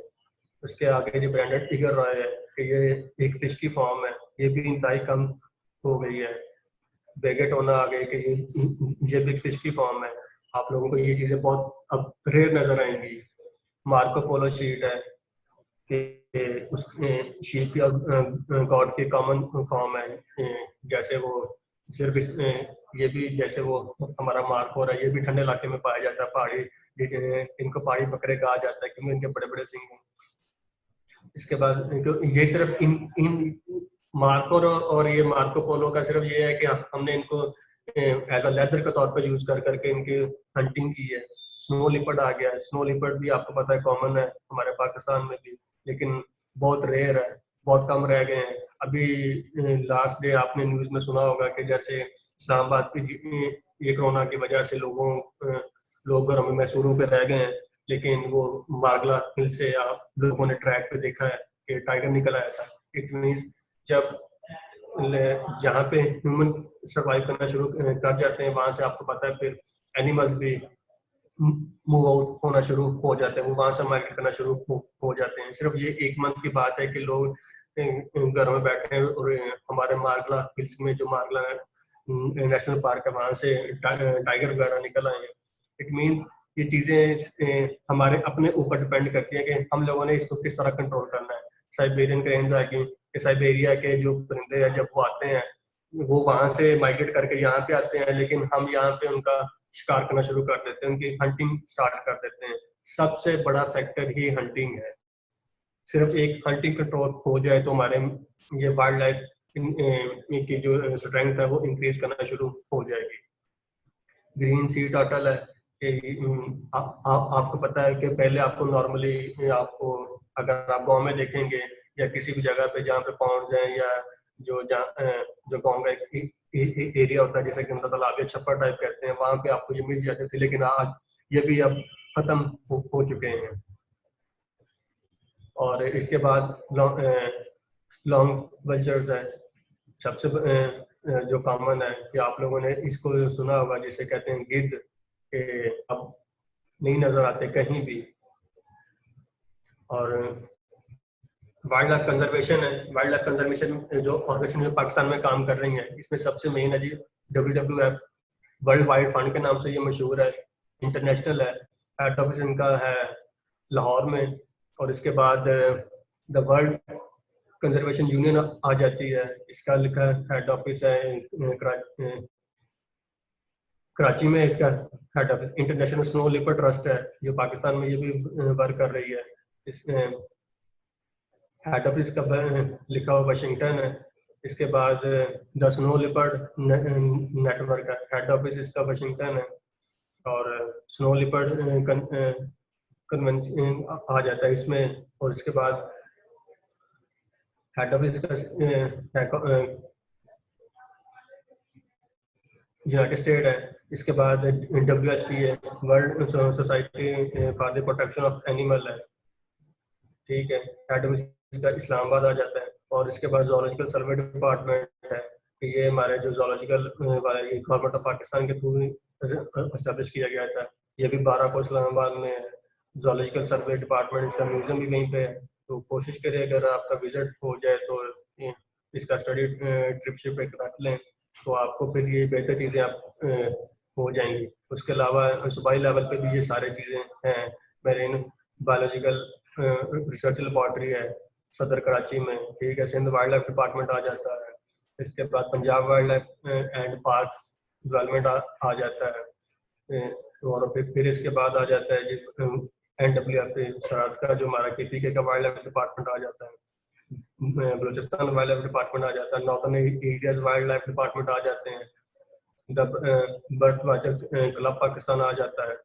[SPEAKER 1] उसके आगे जो ब्रांडेड टिगर रॉय है कि ये एक फिश की फॉर्म है, ये भी इंतहाई कम हो गई है। बेगेटोना आ गई कि ये भी फिश की फॉर्म है। आप लोगों को ये चीजें बहुत अब रेयर नजर आएंगी। मार्को पोलो शीट है कि उसमें शीप या गॉड की कॉमन फॉर्म है, जैसे वो सिर्फ ये भी जैसे वो हमारा मार्कोर है, ये भी ठंडे इलाके में पाया जाता है। पहाड़ी, इनको पहाड़ी बकरे कहा जाता है क्योंकि इनके बड़े बड़े सिंग हैं। इसके बाद ये सिर्फ इन मार्को और ये मार्को पोलो का सिर्फ ये है कि हमने इनको एज अ लेदर के तौर पर यूज कर करके इनकी हंटिंग की है। स्नो लिपर्ड आ गया है। स्नो लिपर्ड भी आपको पता है कॉमन है हमारे पाकिस्तान में भी, लेकिन बहुत रेयर है, बहुत कम रह गए हैं। अभी लास्ट डे आपने न्यूज में सुना होगा कि जैसे इस्लामाबाद की ये कोरोना की वजह से लोग घरों में मैसूरों पे रह गए हैं, लेकिन वो मार्गला हिल से आप लोगों ने ट्रैक पे देखा है कि टाइगर निकल आया था। इट मीन्स जब जहाँ पे ह्यूमन सर्वाइव करना शुरू कर जाते हैं, वहां से आपको पता है फिर एनिमल्स भी मूव आउट होना शुरू हो जाते हैं, वो वहां से मार्केट करना शुरू हो जाते हैं। सिर्फ ये 1 मंथ की बात है कि लोग घर में बैठे हैं और हमारे मार्गला हिल्स में जो मार्गला नेशनल पार्क है वहां से टाइगर वगैरह निकल आए हैं। इट मीन्स ये चीजें हमारे अपने ऊपर डिपेंड करती है कि हम लोगों ने इसको किस तरह कंट्रोल करना है। साइबेरियन क्रेन्स आ गई, साइबेरिया के जो परिंदे हैं जब वो आते हैं वो वहां से माइग्रेट करके यहाँ पे आते हैं, लेकिन हम यहाँ पे उनका शिकार करना शुरू कर देते हैं, उनकी हंटिंग स्टार्ट कर देते हैं। सबसे बड़ा फैक्टर ही हंटिंग है। सिर्फ एक हंटिंग कंट्रोल हो जाए तो हमारे ये वाइल्ड लाइफ की जो स्ट्रेंथ है वो इंक्रीज करना शुरू हो जाएगी। ग्रीन सी टर्टल है कि आपको पता है कि पहले आपको नॉर्मली आपको अगर आप गांव में देखेंगे या किसी भी जगह पे जहाँ पे पॉन्ड्स हैं या जो गांव का एरिया होता है जैसे गंदा तालाब या छप्पर टाइप कहते हैं, वहां पे आपको ये मिल जाते थे, लेकिन आज ये भी अब खत्म हो चुके हैं। और इसके बाद लॉन्ग वल्चर्स है सबसे जो कॉमन है कि आप लोगों ने इसको सुना होगा, जिसे कहते हैं गिद्ध, के अब नहीं नजर आते कहीं भी। और वाइल्ड लाइफ कंजर्वेशन है, वाइल्ड लाइफ कंजर्वेशन जो ऑर्गेनाइजेशन जो पाकिस्तान में काम कर रही है, इसमें सबसे मेन है जी WWF, वर्ल्ड वाइड फंड के नाम से ये मशहूर है, इंटरनेशनल है, हेड ऑफिस इनका है लाहौर में। और इसके बाद द वर्ल्ड कंजर्वेशन यूनियन आ जाती है, इसका लिखा हेड ऑफिस है कराची में, इसका head office. International snow leopard trust है जो पाकिस्तान में ये भी वर्क कर रही है, इसमें हेड ऑफिस का लिखा हुआ वाशिंगटन है। इसके बाद द स्नो लिपर्ड नेटवर्क है, हेड ऑफिस इसका वाशिंगटन है। और स्नो लिपर्ड कन्वेंशन आ जाता है इसमें। और इसके बाद हेड ऑफिस का यूनाइटेड स्टेट है। इसके बाद WSP है, world society for the protection of animal है, ठीक है। हेड ऑफिस का इस्लामाबाद आ जाता है। और इसके बाद जोलॉजिकल सर्वे डिपार्टमेंट है, ये हमारे जो जोलॉजिकल गवर्नमेंट ऑफ पाकिस्तान के थ्रू एस्टेब्लिश किया गया था, ये भी 12 को इस्लामाबाद में है। जोलॉजिकल सर्वे डिपार्टमेंट, इसका म्यूजियम भी वहीं पे है, तो कोशिश करें अगर आपका विजिट हो जाए तो इसका स्टडी ट्रिप शिप एक रख लें, तो आपको फिर ये बेहतर चीज़ें आप हो जाएंगी। उसके अलावा सूबाई लेवल पे भी ये सारी चीज़ें हैं। मेरीन बायोलॉजिकल रिसर्च लेबॉर्ट्री है सदर कराची में, ठीक है। सिंध वाइल्ड लाइफ डिपार्टमेंट आ जाता है। इसके बाद Punjab wildlife and parks development आ जाता है। और फिर इसके बाद आ जाता है जी NWF सराद का जो हमारा KPK का वाइल्ड लाइफ डिपार्टमेंट आ जाता है। बलूचिस्तान वाइल्ड लाइफ डिपार्टमेंट आ जाता है। Northern areas wildlife department आ जाते हैं। बर्ड वॉचर्स क्लब पाकिस्तान आ जाता है।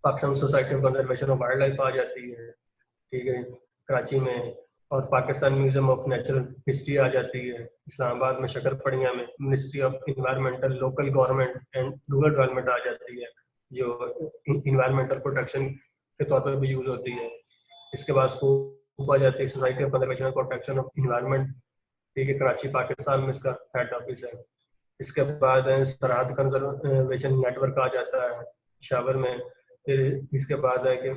[SPEAKER 1] Pakistan society of conservation of wildlife आ जाती है, ठीक है, कराची में। और Pakistan museum of natural history आ जाती है इस्लामाबाद में, शकरपड़िया में। Ministry of environmental local government and rural development आ जाती है, जो इन्वायरमेंटल प्रोटेक्शन के तौर पर भी यूज होती है। इसके बाद स्कूप आ जाती है society of conservation and protection of environment, ठीक है, कराची पाकिस्तान में इसका हेड ऑफिस है। इसके बाद सरहद कंजर्वेशन नेटवर्क आ जाता है शावर में। फिर इसके बाद है कि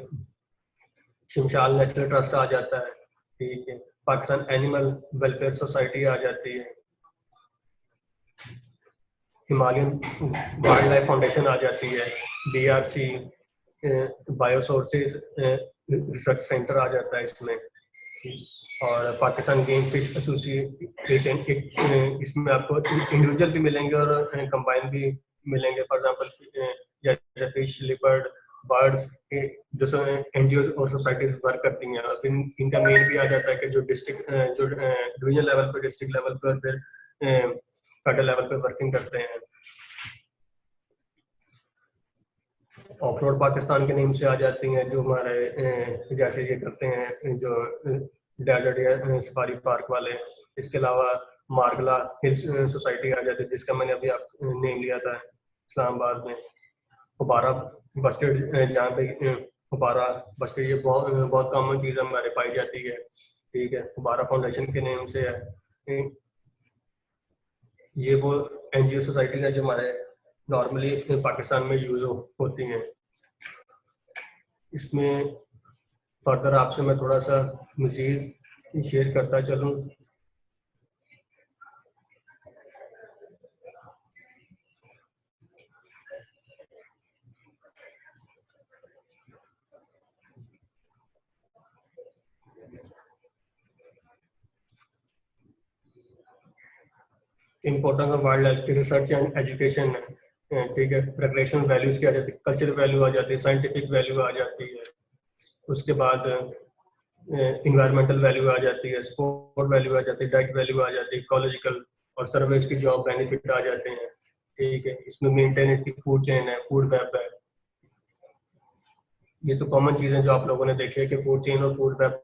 [SPEAKER 1] शिमशाल नेचुरल ट्रस्ट आ जाता है, ठीक है। पाकिस्तान एनिमल वेलफेयर सोसाइटी आ जाती है। हिमालयन वाइल्ड लाइफ फाउंडेशन आ जाती है। BRC बायोसोर्सेज रिसर्च सेंटर आ जाता है इसमें। और पाकिस्तान गेम फिश एसोसिएशन, इसमें आपको इंडिविजुअल भी मिलेंगे और कंबाइन भी मिलेंगे। फॉर एग्जांपल जैसे फिश, लिपर्ड, बर्ड्स, जो NGOs और सोसाइटीज वर्क करती हैं। इनका मेन भी आ जाता है कि जो डिस्ट्रिक्ट जो डिवीजन लेवल पे, डिस्ट्रिक्ट लेवल पे और फिर फेडरल लेवल पे वर्किंग करते हैं। ऑफ रोड पाकिस्तान के नेम से आ जाती हैं, जो हमारे जैसे ये करते हैं, जो डेजर्ट या सफारी पार्क वाले। इसके अलावा मार्गला हिल्स सोसाइटी आ जाती है, जिसका मैंने अभी आप नेम लिया था इस्लामाबाद में। फुबारा बस स्टैंड, जहाँ पे फुबारा बस स्टैंड, ये बहुत कॉमन चीज़ हमारे पाई जाती है। ठीक है, फुबारा फाउंडेशन के नेम से है। ये वो एनजीओ सोसाइटीज हैं जो हमारे नॉर्मली पाकिस्तान में यूज होती हैं। इसमें फर्दर आपसे मैं थोड़ा सा मजीद शेयर करता चलूँ। Importance of wild life research and education है। ठीक है, रिक्रिएशनल वैल्यूज की आ जाती है, कल्चरल वैल्यू आ जाती है, साइंटिफिक वैल्यू आ जाती है। उसके बाद इन्वायरमेंटल वैल्यू आ जाती है, स्पोर्ट वैल्यू आ जाती है, डाइट वैल्यू आ जाती है, इकोलॉजिकल और सर्विस की जॉब बेनिफिट आ जाते हैं। ठीक है, इसमें मेंटेनेंस की फूड चेन है, फूड वेब है। ये तो कॉमन चीज़ें जो आप लोगों ने देखी है कि फूड चेन और फूड वेब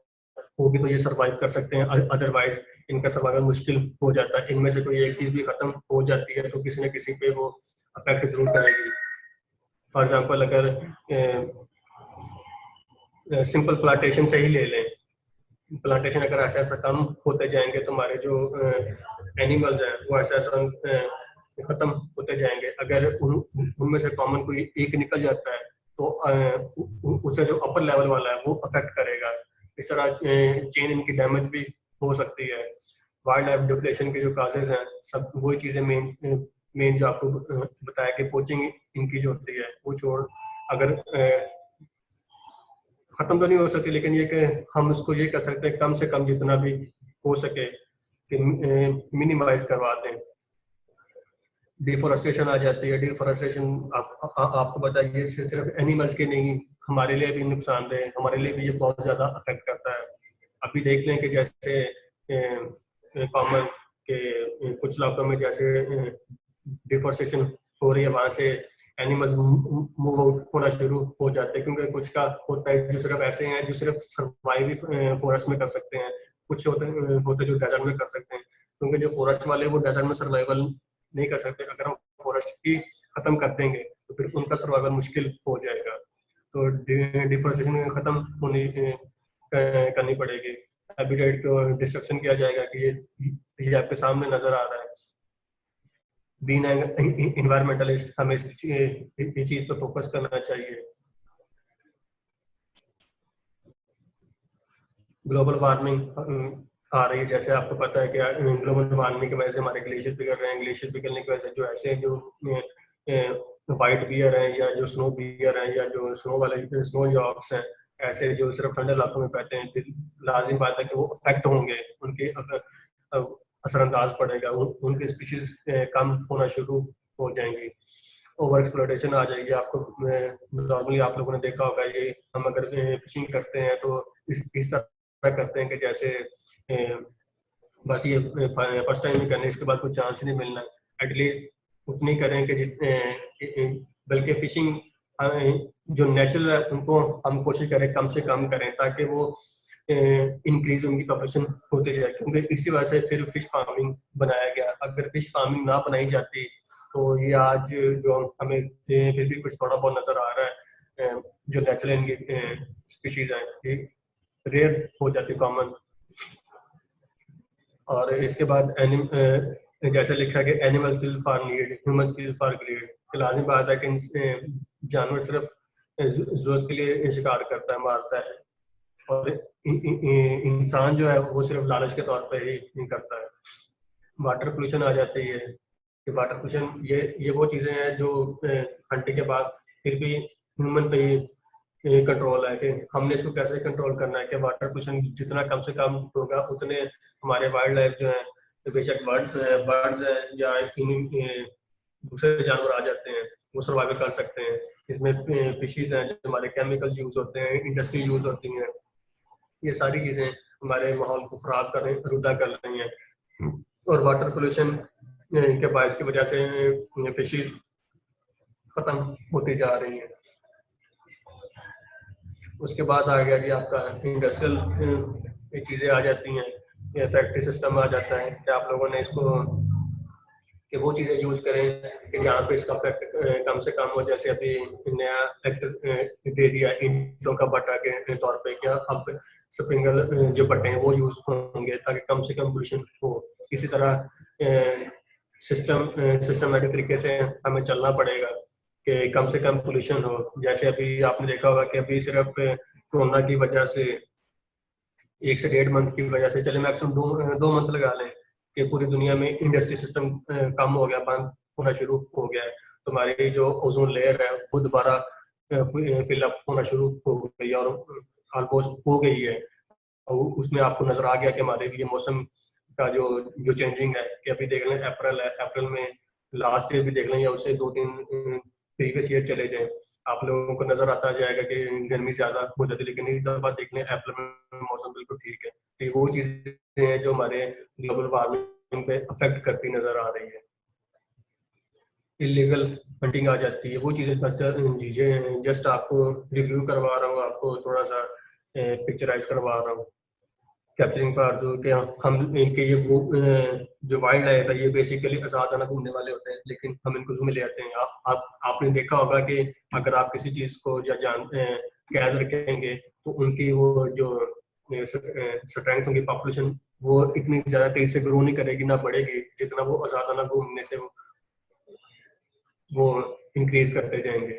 [SPEAKER 1] होगी तो ये सर्वाइव कर सकते हैं, अदरवाइज इनका सर्वाइवल मुश्किल हो जाता है। इनमें से कोई एक चीज़ भी खत्म हो जाती है तो किसी न किसी पे वो अफेक्ट जरूर करेगी। फॉर एग्जांपल अगर सिंपल प्लांटेशन से ही ले लें, प्लांटेशन अगर ऐसा ऐसा कम होते जाएंगे तो हमारे जो एनिमल्स हैं वो ऐसा ऐसा खत्म होते जाएंगे। अगर उनमें से कॉमन कोई एक निकल जाता है तो उसे जो अपर लेवल वाला है वो अफेक्ट करेगा। इस तरह चेन इनकी डैमेज भी हो सकती है। वाइल्ड लाइफ डिप्लेशन के जो काजेज हैं सब वही चीज़ें मेन जो आपको बताया कि पोचिंग इनकी जो होती है वो छोड़ अगर खत्म तो नहीं हो सकती, लेकिन ये कि हम उसको ये कर सकते हैं कम से कम जितना भी हो सके कि मिनिमाइज करवा दें। डिफोरेस्टेशन आ जाती है। डिफोरेस्टेशन आपको बताइए सिर्फ एनिमल्स के नहीं, हमारे लिए भी नुकसानदेह, हमारे लिए भी ये बहुत ज़्यादा अफेक्ट करता है। अभी देख लें कि जैसे कॉमन के कुछ इलाकों में जैसे डिफोरेस्टेशन हो रही है, वहाँ से एनिमल्स मूव आउट होना शुरू हो जाते हैं, क्योंकि कुछ का होता है जो सिर्फ ऐसे हैं जो सिर्फ सर्वाइव ही फॉरेस्ट में कर सकते हैं, कुछ होते जो डेजर्ट में कर सकते हैं। क्योंकि जो फॉरेस्ट वाले वो डेजर्ट में सर्वाइवल नहीं कर सकते। अगर हम फॉरेस्ट ही खत्म कर देंगे तो फिर उनका सर्वाइवल मुश्किल हो जाएगा। तो डिफोरेस्टेशन खत्म होनी करनी पड़ेगी। हैबिटेट को डिस्ट्रक्शन किया जाएगा कि ये आपके सामने नजर आ रहा है। बीइंग एन इन्वायरमेंटलिस्ट हमें इस चीज पर फोकस करना चाहिए। ग्लोबल वार्मिंग आ रही है, जैसे आपको पता है कि ग्लोबल वार्मिंग की वजह से हमारे ग्लेशियर पिघल रहे हैं। ग्लेशियर पिघलने की वजह से जो ऐसे जो वाइट बियर हैं या जो स्नो बियर हैं या जो स्नो यॉर्क्स हैं, ऐसे जो सिर्फ ठंडे इलाकों में पैते हैं, फिर लाजिम बात है कि वो अफेक्ट होंगे, उनके असरअंदाज पड़ेगा, उनकी स्पीशीज कम होना शुरू हो जाएंगी। ओवर एक्सप्लोटेशन आ जाएगी। आपको नॉर्मली आप लोगों ने देखा होगा, ये हम अगर फिशिंग करते हैं तो इस तरह करते हैं कि जैसे बस ये फर्स्ट टाइम ही करने, इसके बाद कोई चांस नहीं मिलना। एटलीस्ट उतनी करें कि बल्कि फिशिंग जो नेचुरल है उनको हम कोशिश करें कम से कम करें, ताकि वो इंक्रीज उनकी पॉपुलेशन होती जाए। क्योंकि इसी वजह से फिर फिश फार्मिंग बनाया गया। अगर फिश फार्मिंग ना बनाई जाती तो ये आज जो हमें फिर भी कुछ थोड़ा बहुत नजर आ रहा है, जो नेचुरल इनकी स्पीशीज हैं ये रेयर हो जाती, कॉमन। और इसके बाद जैसे लिखा कि animal kill for need, human kill for greed. लाजिम बात है कि जानवर सिर्फ जरूरत के लिए शिकार करता है, मारता है, और इंसान जो है वो सिर्फ लालच के तौर पे ही करता है। वाटर पोल्यूशन आ जाती है कि वाटर पोल्यूशन ये वो चीज़ें हैं जो हंटिंग के बाद फिर भी ह्यूमन पे ही कंट्रोल है कि हमने इसको कैसे कंट्रोल करना है कि वाटर पोल्यूशन जितना कम से कम होगा उतने हमारे वाइल्ड लाइफ जो है, बेशक बर्ड्स हैं या दूसरे जानवर आ जाते हैं, वो सर्वाइव कर सकते हैं। इसमें फिशेज हैं जो हमारे केमिकल यूज होते हैं, इंडस्ट्री यूज होती हैं, ये सारी चीजें हमारे माहौल को खराब कर रही, आलूदा कर रही हैं। और वाटर पोल्यूशन के बायस की वजह से फिशेज खत्म होती जा रही हैं। उसके बाद आ गया जी आपका इंडस्ट्रियल चीज़ें आ जाती हैं, या फैक्ट्री सिस्टम आ जाता है कि आप लोगों ने इसको कि वो चीज़ें यूज़ करें कि जहाँ पे इसका इफेक्ट कम से कम हो। जैसे अभी नया एक्ट दे दिया ईंटों का भट्टा के तौर पे, क्या अब स्प्रिंगल जो भट्टे हैं वो यूज़ होंगे ताकि कम से कम पोल्यूशन हो। इसी तरह सिस्टमेटिक तरीके से हमें चलना पड़ेगा कि कम से कम पोल्यूशन हो। जैसे अभी आपने देखा होगा कि अभी सिर्फ कोरोना की वजह से 1 से 1.5 मंथ की वजह से, चले मैक्सिमम 2 मंथ लगा लें, कि पूरी दुनिया में इंडस्ट्री सिस्टम कम हो गया, बंद होना शुरू हो गया है। तो हमारी जो ओजोन लेयर है वो दोबारा फिलअप होना शुरू हो गई और ऑलमोस्ट हो गई है। और उसमें आपको नजर आ गया कि हमारे लिए मौसम का जो चेंजिंग है, कि अभी देख लें अप्रैल है, अप्रैल में लास्ट ईयर भी देख लें या उससे 2-3 प्रीवियस ईयर चले जाएं, आप लोगों को नजर आता जाएगा कि गर्मी ज्यादा हो जाती है। लेकिन इस दफा देख लें अप्रैल में मौसम बिल्कुल ठीक है। तो ये वो चीजें हैं जो हमारे ग्लोबल वार्मिंग पे अफेक्ट करती नजर आ रही है। इलीगल हंटिंग आ जाती है, वो चीजें जस्ट आपको रिव्यू करवा रहा हूँ, आपको थोड़ा सा पिक्चराइज करवा रहा हूँ। कैप्चरिंग फॉर जो कि हम इनके ये वो जो वाइल्ड लाइफ है ये बेसिकली आजादाना घूमने वाले होते हैं, लेकिन हम इनको जू में ले आते हैं। आपने देखा होगा कि अगर आप किसी चीज को या कैद रखेंगे तो उनकी वो जो स्ट्रेंथ होगी, पॉपुलेशन, वो इतनी ज्यादा तेज से ग्रो नहीं करेगी ना बढ़ेगी, जितना वो आजादाना घूमने से वो इंक्रीज करते जाएंगे।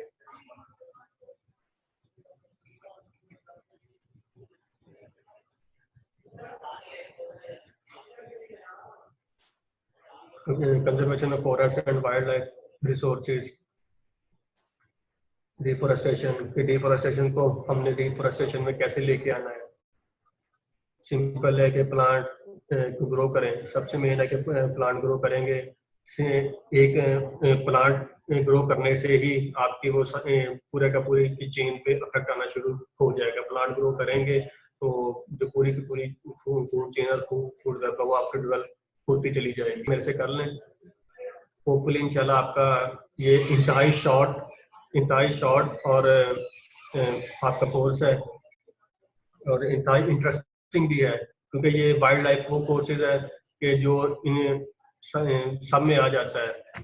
[SPEAKER 1] Conservation of forest and wild life resources. Deforestation को हमने डिफोरेस्टेशन में कैसे लेके आना है? सिंपल है कि प्लांट को ग्रो करें। सबसे मेन है कि प्लांट ग्रो करेंगे से एक प्लांट ग्रो करने से ही आपकी वो पूरे का पूरी की चेन पे इफेक्ट आना शुरू हो जाएगा। प्लांट ग्रो करेंगे तो जो पूरी की पूरी फूड चेन और फूड वेब वो आपकी डेवलप होती चली जाएगी। मेरे से कर लें, होपफुली इंशाल्लाह आपका ये इंतहाई शॉर्ट और आपका कोर्स है और इंतहाई इंटरेस्टिंग भी है, क्योंकि ये वाइल्ड लाइफ वो कोर्सेज है कि जो इन सब में आ जाता है।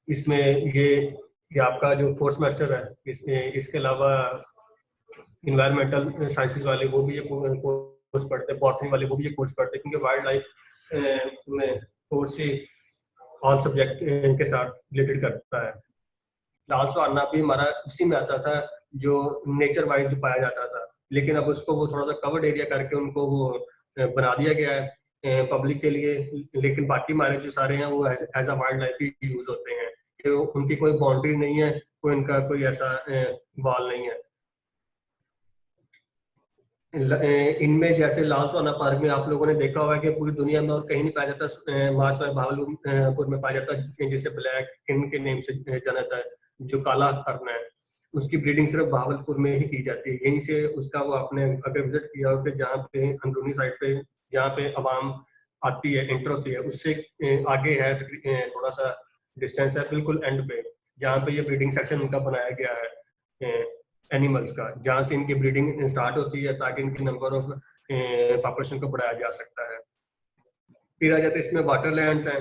[SPEAKER 1] इसमें ये आपका जो फोर्थ सेमेस्टर है, इसके अलावा इन्वायरमेंटल साइंसेज वाले वो भी ये कोर्स पढ़ते हैं, बॉटनी वाले वो भी ये कोर्स पढ़ते हैं, क्योंकि वाइल्ड लाइफ में कोर्स ही ऑल सब्जेक्ट के साथ रिलेटेड करता है। लाल सुहाना भी हमारा उसी में आता था जो नेचर वाइज जो पाया जाता था, लेकिन अब उसको वो थोड़ा सा कवर्ड एरिया करके उनको वो बना दिया गया है पब्लिक के लिए। लेकिन बाकी हमारे जो सारे हैं वो एज अ वाइल्ड लाइफ ही यूज होते हैं, कि उनकी कोई बाउंड्री नहीं है, कोई उनका कोई ऐसा वॉल नहीं है। इनमें जैसे लाल सुहाना पार्क में आप लोगों ने देखा होगा कि पूरी दुनिया में और कहीं नहीं पाया जाता, महासवाय भावलपुर में पाया जाता है, जिसे ब्लैक किंग के नेम से जाना जाता है, जो काला हरण है। उसकी ब्रीडिंग सिर्फ भावलपुर में ही की जाती है। यहीं से उसका वो आपने अगर विजिट किया हो कि जहाँ पे अंदरूनी साइड पे जहाँ पे आवाम आती है, एंटर होती है, उससे आगे है थोड़ा सा डिस्टेंस है, बिल्कुल एंड पे, जहाँ पे ये ब्रीडिंग सेक्शन उनका बनाया गया है एनिमल्स का, जहाँ से इनकी ब्रीडिंग स्टार्ट होती है ताकि इनके नंबर ऑफ पॉपुलेशन को बढ़ाया जा सकता है। फिर आ जाते हैं इसमें वाटरलैंड्स हैं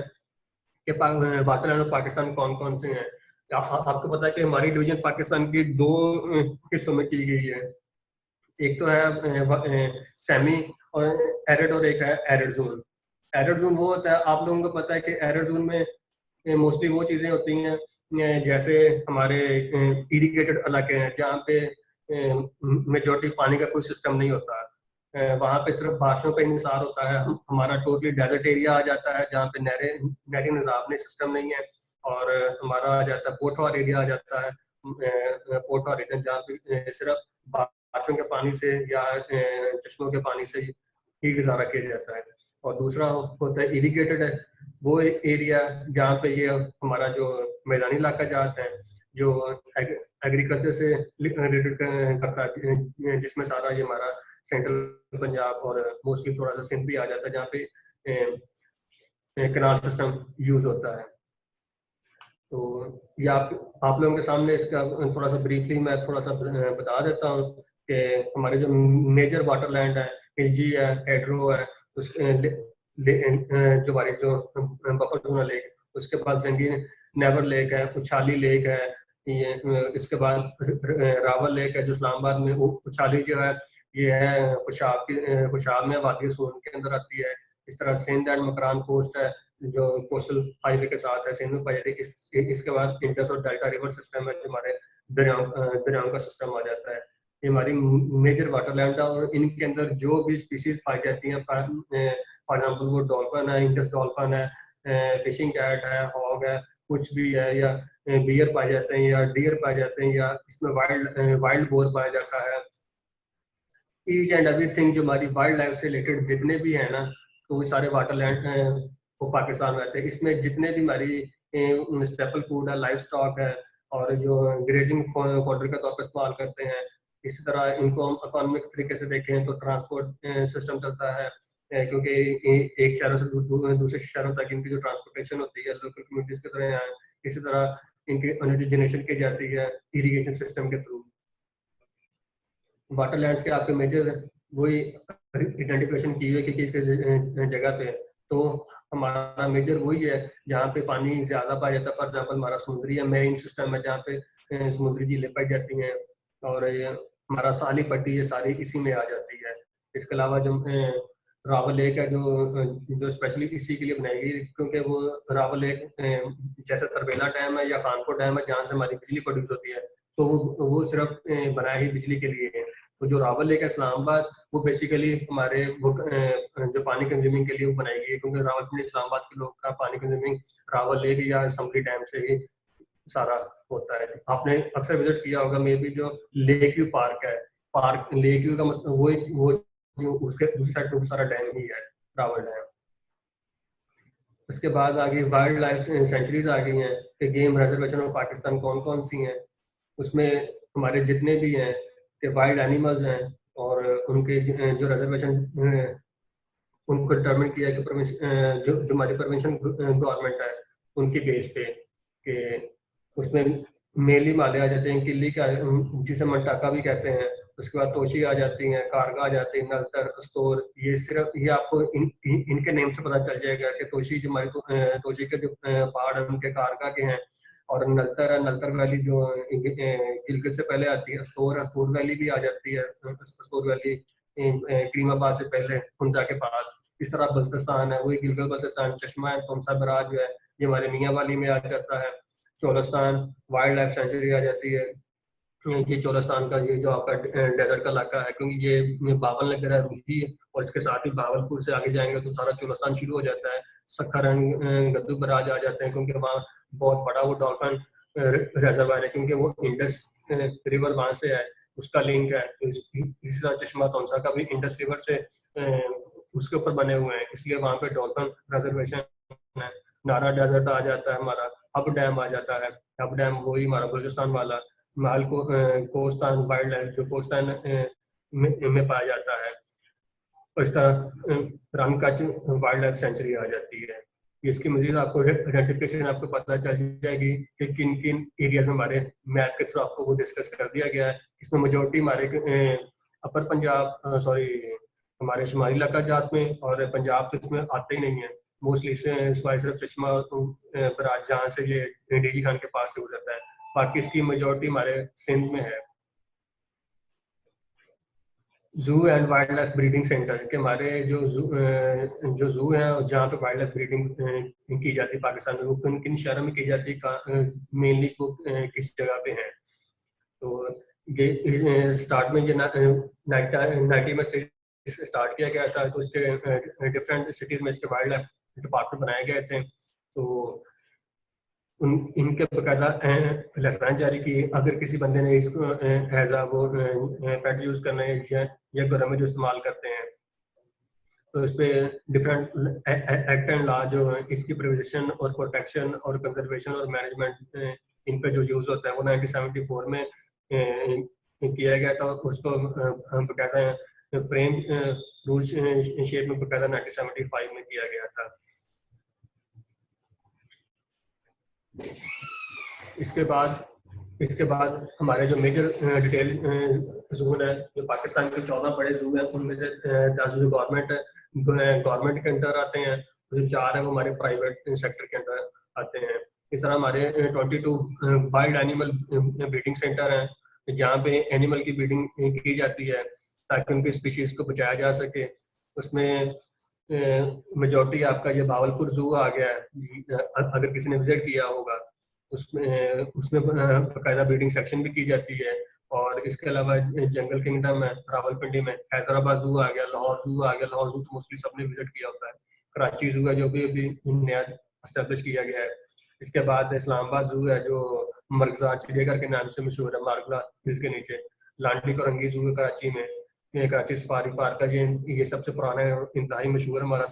[SPEAKER 1] कि वाटरलैंड ऑफ पाकिस्तान कौन कौन से हैं। आपको पता है कि हमारी डिवीजन पाकिस्तान की 2 हिस्सों में की गई है, एक तो है सेमी और एरिड और एक है एरिड जोन। एरिड जोन वो होता है, आप लोगों को पता है कि एरिड जोन में मोस्टली वो चीजें होती हैं जैसे हमारे इरिगेटेड इलाके हैं जहाँ पे मेजॉरिटी पानी का कोई सिस्टम नहीं होता। वहाँ पे सिर्फ बारिशों का इंतजार होता है। हमारा टोटली डेजर्ट एरिया आ जाता है जहाँ पे नहरी निजाम नहीं, सिस्टम नहीं है। और हमारा आ जाता है पोटवार एरिया आ जाता है, पोटवार रीजन, जहाँ पे सिर्फ बारिशों के पानी से या चश्मों के पानी से ही गुजारा किया जाता है। और दूसरा होता है इरिगेटेड है, वो एरिया जहाँ पे ये हमारा जो मैदानी इलाका जाता है, जो एग्रीकल्चर से रिलेटेड करता है, जिसमें सारा ये हमारा सेंट्रल पंजाब और मोस्टली थोड़ा सा सिंध भी आ जाता है, जहाँ पे कैनाल सिस्टम यूज होता है। तो ये आप लोगों के सामने इसका थोड़ा सा ब्रीफली मैं थोड़ा सा बता देता हूँ कि हमारे जो मेजर वाटरलैंड है खिलजी है, हेड्रो है, उस जो हमारे जो बफर जोन लेक, उसके बाद जंगीर नेवर लेक है, उछाली लेक है, ये इसके बाद रावल लेक है जो इस्लामाबाद में, उछाली जो है ये है खुशाब में वादी सून के अंदर आती है। इस तरह सिंध एंड मकरान कोस्ट है जो कोस्टल हाईवे के साथ है, सिंध में पाई जाती है। इसके बाद इंडस और डेल्टा रिवर सिस्टम है जो हमारे दरियाओं का सिस्टम आ जाता है। ये हमारी मेजर वाटरलैंड है और इनके अंदर जो भी स्पीसीज पाई जाती हैं, फॉर एग्जाम्पल वो डॉल्फिन है, इंडस डॉल्फिन है, फिशिंग कैट है, हॉग है, कुछ भी है, या बियर पाए जाते हैं, या डियर पाए जाते हैं, या इसमें वाइल्ड बोर पाया जाता है। ईच एंड एवरीथिंग जो हमारी वाइल्ड लाइफ से रिलेटेड जितने भी है ना, तो वो सारे वाटरलैंड वो पाकिस्तान में आते हैं। इसमें जितने भी हमारी स्टेपल फूड है, लाइफ स्टॉक है, और जो ग्रेजिंग फॉडर के तौर पर इस्तेमाल करते हैं। इसी तरह इनको हम इकोनॉमिक तरीके से देखें तो ट्रांसपोर्ट सिस्टम चलता है, क्योंकि एक शहरों से दूसरे शहरों तक इनकी जो ट्रांसपोर्टेशन होती है लोकल कम्युनिटीज की तरह है। इसी तरह इनकी एनर्जी जनरेशन की जाती है इरिगेशन सिस्टम के थ्रू। वाटरलैंड्स के आपके मेजर वही आइडेंटिफिकेशन की हुई है कि किस किस जगह पे, तो हमारा मेजर वही है जहाँ पे पानी ज्यादा पाया जाता है। फॉर एग्जाम्पल हमारा समुद्री है मेरीन सिस्टम है जहाँ पे समुद्री झीलें पाई जाती हैं, और हमारा साली पट्टी ये सारी इसी में आ जाती है। इसके अलावा जो रावल लेक है जो स्पेशली इसी के लिए बनाई गई, क्योंकि वो रावल लेक जैसे तरबेला डैम है या कानपुर डैम है जहाँ से हमारी बिजली प्रोड्यूस होती है, तो वो सिर्फ बनाया ही बिजली के लिए है। तो जो रावल लेक है इस्लामाबाद, वो बेसिकली हमारे वो जो पानी कंज्यूमिंग के लिए वो बनाई गई है, क्योंकि रावलपिंडी इस्लामाबाद के लोग का पानी कंज्यूमिंग रावल लेक या समरी डैम से ही सारा होता है। आपने अक्सर विजिट किया होगा मे बी जो लेक व्यू पार्क है, पार्क लेक व्यू का मतलब वो जो उसके दूसरी साइड पे सारा डैम ही है, रावल डैम। उसके बाद आगे वाइल्ड लाइफ सेंचुरीज आ गई हैं कि गेम रिजर्वेशन ऑफ पाकिस्तान कौन कौन सी हैं। उसमें हमारे जितने भी हैं कि वाइल्ड एनिमल्स हैं, और उनके जो रिजर्वेशन उनको डिटरमिन किया कि जो हमारी परमिशन गवर्नमेंट है उनकी बेस पे, कि उसमें मेनली माले आ जाते हैं, किल्ली का जिसे मंटाका भी कहते हैं। उसके बाद तोशी आ जाती हैं, कारगा आ जाती है, नलतर, स्टोर। ये सिर्फ ये आपको इनके नेम से पता चल जाएगा कि तोशी जो हमारी तोशी के जो पहाड़ है उनके कारगा के हैं, और नलतर है, नलतर वैली जो गिलगित से पहले आती है। स्टोर है, स्टोर वैली भी आ जाती है, स्टोर वैली करीमाबाद से पहले हुंजा के पास। इस तरह बल्तिस्तान है, वही गिलगित बल्तिस्तान, चश्मा है, तुमसा बराज जो है ये हमारे मियाँ वाली में आ जाता है। चोलस्तान वाइल्ड लाइफ सेंचुरी आ जाती है। ये चोलस्तान का ये जो आपका डेजर्ट का इलाका है, क्योंकि ये बावल नगर है रूही, और इसके साथ ही बावलपुर से आगे जाएंगे तो सारा चोलस्तान शुरू हो जाता है। सखर गद्दू बराज आ जाते हैं, क्योंकि वहाँ बहुत बड़ा वो डॉल्फिन रिजर्वायर है, क्योंकि वो इंडस रिवर वहां से है, उसका लिंक है। इसी तरह चश्मा तौसा का भी इंडस रिवर से उसके ऊपर बने हुए हैं, इसलिए वहां पे डॉल्फिन रिजर्वेशन है। नारा डेजर्ट आ जाता है हमारा, हब डैम आ जाता है। हब डैम वही हमारा बलूचिस्तान वाला माल को कोस्तान वाइल्ड लाइफ जो कोस्तान में पाया जाता है। और इस तरह रामकच वाइल्ड लाइफ सेंचुरी आ जाती है। इसकी मजीद आपको आइडेंटिफिकेशन आपको पता चल जाएगी कि किन किन एरियाज में हमारे मैप के थ्रू आपको वो डिस्कस कर दिया गया है। इसमें मेजोरिटी हमारे अपर पंजाब हमारे शुमारी इलाका जात में, और पंजाब तो इसमें आते ही नहीं है मोस्टली, सिर्फ चश्मा बराज जहाँ से ये डीजी खान के पास से गुजरता है। बाकी इसकी मेजोरिटी हमारे सिंध में है। जू and wild life breeding centre के हमारे जो जू है और जहाँ पे वाइल्ड लाइफ ब्रीडिंग की जाती है पाकिस्तान में, वो किन किन शहरों में की जाती है, मेनली को किस जगह पे है। तो ये स्टार्ट में ये 90 में स्टार्ट किया गया था, तो इसके डिफरेंट सिटीज में इसके वाइल्ड लाइफ डिपार्टमेंट बनाए गए थे। तो इनके बकायदा लाइसेंस जारी की, अगर किसी बंदे ने इसको एज आ वो पेट यूज करना है या घरों में जो इस्तेमाल करते हैं, तो इस पे डिफरेंट एक्ट एंड लॉ जो है इसकी प्रिवेंशन और प्रोटेक्शन और कंजर्वेशन और मैनेजमेंट इन पे जो यूज होता है वो 1974 में किया गया था। उसको बकायदा फ्रेम रूल शेप में बकायदा 1975 में किया गया था। इसके बाद इसके बाद हमारे जो मेजर डिटेल जोन है, जो पाकिस्तान के 14 बड़े जू हैं, उनमें से 10 जो गवर्नमेंट है, गवर्नमेंट के अंडर आते हैं, जो 4 है वो हमारे प्राइवेट सेक्टर के अंडर आते हैं। इस तरह हमारे 22 वाइल्ड एनिमल ब्रीडिंग सेंटर हैं, जहाँ पे एनिमल की ब्रीडिंग की जाती है ताकि उनकी स्पीशीज को बचाया जा सके। उसमें मेजॉरिटी आपका ये भावलपुर जू आ गया है, अगर किसी ने विजिट किया होगा। उसमें बाकायदा ब्रीडिंग सेक्शन भी की जाती है। और इसके अलावा जंगल किंगडम है रावलपिंडी में, हैदराबाद जू आ गया, लाहौर जू आ गया। लाहौर जू तो मोस्टली सबने विजिट किया होता है। कराची जू है जो भी अभी नया एस्टेब्लिश किया गया है। इसके बाद इस्लामाबाद जू है जो मरगजा चिड़ियाघर के नाम से मशहूर है, मारगला जिसके नीचे। लांडी कोरंगी जू है कराची में, ये कराची सफारी पार्क है, ये सबसे पुराना इंतहाई मशहूर हमारा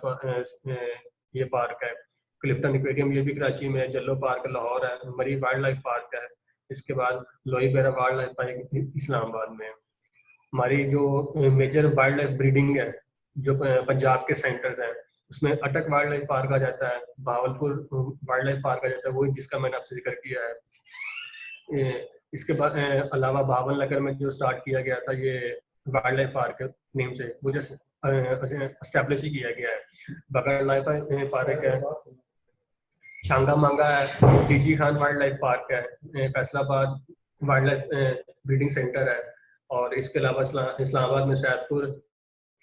[SPEAKER 1] ये पार्क है। क्लिफ्टन एक्वेरियम ये भी कराची में है। जल्लो पार्क लाहौर है। मरी वाइल्ड लाइफ पार्क है। इसके बाद लोई बेरा वाइल्ड लाइफ पार्क इस्लामाबाद में है। हमारी जो मेजर वाइल्ड लाइफ ब्रीडिंग है जो पंजाब के सेंटर्स हैं, उसमें अटक वाइल्ड लाइफ पार्क आ जाता है, भावलपुर वाइल्ड लाइफ पार्क आ जाता है, वही जिसका मैंने आपसे जिक्र किया है। इसके बाद अलावा भावन नगर में जो स्टार्ट किया गया था ये वाइल्ड लाइफ पार्क नेम से, वो जैसे एस्टेब्लिश ही किया गया है। बगर लाइफ पार्क है, शांगा मांगा है, DG Khan wildlife park है, Faisalabad wildlife breeding centre है। और इसके अलावा इस्लामाबाद में सैदपुर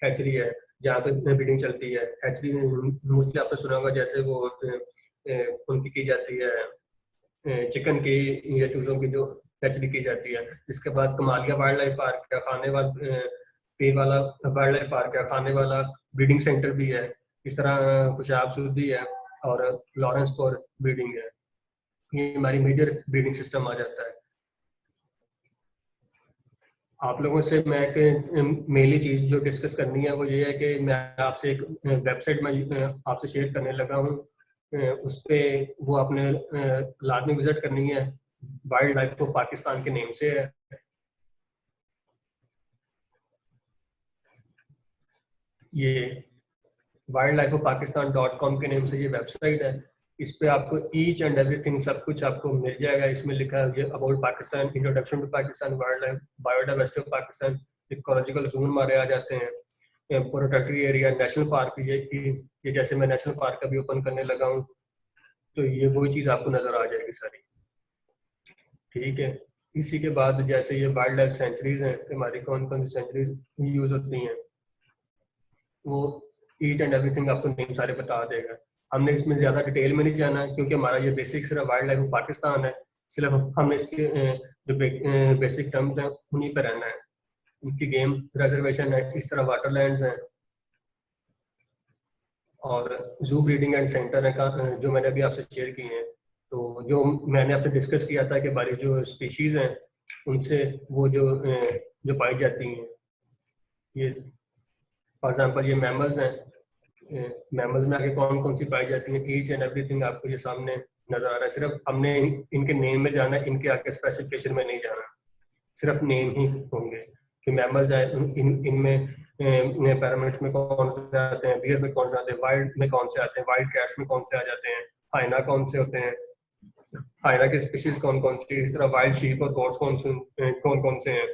[SPEAKER 1] हैचरी है जहाँ पे ब्रीडिंग चलती है। हैचरी मोस्टली आपने सुना होगा, जैसे वो उनकी की जाती है चिकन की या चूजों की जो हैचरी की जाती है। इसके बाद कमालिया वाइल्ड लाइफ पार्क है, खानेवाल पीर वाला वाइल्ड लाइफ पार्क है, खानेवाला ब्रीडिंग सेंटर भी है। इस तरह खुशाब सूदी है और लॉरेंस कोर ब्रीडिंग है। ये हमारी मेजर ब्रीडिंग सिस्टम आ जाता है। आप लोगों से मैं मेनली चीज जो डिस्कस करनी है वो ये है कि मैं आपसे एक वेबसाइट में आपसे शेयर करने लगा हूँ। उस पर वो आपने लाजमी विजिट करनी है। वाइल्ड लाइफ ऑफ पाकिस्तान के नेम से है। ये wildlifeofpakistan.com के नेम से ये वेबसाइट है। इस पे आपको ईच एंड एवरीथिंग सब कुछ आपको मिल जाएगा। इसमें लिखा है about Pakistan, introduction to Pakistan, wildlife, biodiversity of Pakistan, ecological zone हमारे आ जाते हैं, प्रोटेक्टेड एरिया, नेशनल पार्क। ये जैसे मैं नेशनल पार्क अभी ओपन करने लगा हूँ तो ये वही चीज आपको नजर आ जाएगी सारी। ठीक है। इसी के बाद जैसे ये वाइल्ड लाइफ सेंचुरीज हैं, हमारी कौन कौन सी सेंचुरीज यूज होती हैं, वो ईच एंड एवरीथिंग आपको नेम सारे बता देगा। हमने इसमें ज्यादा डिटेल में नहीं जाना क्योंकि हमारा ये बेसिक सिर्फ वाइल्ड लाइफ ऑफ पाकिस्तान है। सिर्फ हमने इसके जो बेसिक टर्म्स हैं उन्हीं पर रहना है। उनकी गेम रिजर्वेशन है, इस तरह वाटरलैंड्स हैं और जू ब्रीडिंग एंड सेंटर है जो मैंने अभी आपसे शेयर किए हैं। तो जो मैंने आपसे डिस्कस किया था कि हमारी जो स्पीशीज हैं उनसे वो जो पाई जाती हैं, ये फॉर एग्जाम्पल ये मैमल्स हैं। मैमल्स में आगे कौन कौन सी पाई जाती हैं, ईच एंड एवरीथिंग आपको ये सामने नजर आ रहा है। सिर्फ हमने इनके नेम में जाना है, इनके आगे स्पेसिफिकेशन में नहीं जाना, सिर्फ नेम ही होंगे कि मैमल्स हैं। इनमें पैरामिड्स में कौन से आते हैं, बियर्स में कौन से आते हैं, वाइल्ड में कौन से आते हैं, वाइल्ड कैट्स में कौन से आ जाते हैं, हाइना कौन से होते हैं, हाइना की स्पीशीज कौन कौन सी, इस तरह वाइल्ड शीप और गोट्स कौन कौन से हैं,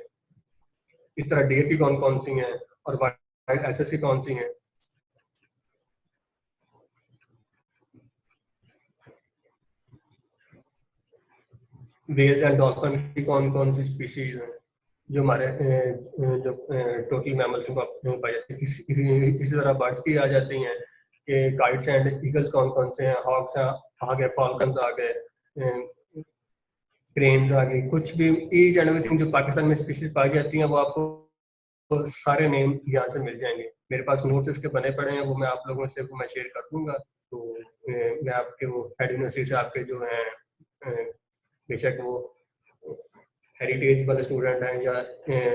[SPEAKER 1] इस तरह डियर की कौन कौन सी हैं और वाइल्ड एसएससी कौन सी हैं। व्हेल्स एंड डॉल्फिन की कौन कौन सी स्पीशीज हैं जो हमारे जो टोटल मैमल्स को पाई जाती है। इसी तरह बर्ड्स की आ जाती हैं कि काइट्स एंड ईगल्स कौन कौन से हैं, हॉक्स आ गए, फॉल्कन्स आ गए, क्रेन्स आ गई, कुछ भी ईच एंड एवरीथिंग जो पाकिस्तान में स्पीशीज पाई जाती हैं वो आपको सारे नेम यहाँ से मिल जाएंगे। मेरे पास नोट्स इसके बने पड़े हैं, वो मैं आप लोगों से मैं शेयर कर दूंगा। तो मैं आपके वो हेड यूनिवर्सिटी से आपके जो हैं बेशक वो हेरिटेज वाले स्टूडेंट हैं या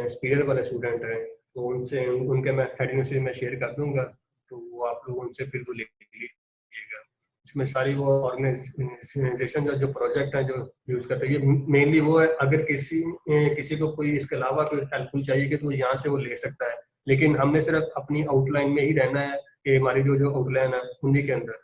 [SPEAKER 1] स्पीरियर वाले स्टूडेंट हैं, तो उनसे उनके मैं हेड यूनिवर्सिटी में शेयर कर दूंगा। तो वो आप लोग उनसे फिर वो ले लीजिएगा। इसमें सारी वो ऑर्गेनाइजेशन जो प्रोजेक्ट हैं जो यूज करते हैं, ये मेनली वो है अगर किसी को कोई इसके अलावा कोई हेल्पफुल चाहिए कि तो यहाँ से वो ले सकता है। लेकिन हमने सिर्फ अपनी आउटलाइन में ही रहना है कि हमारी जो आउटलाइन है उन्हीं के अंदर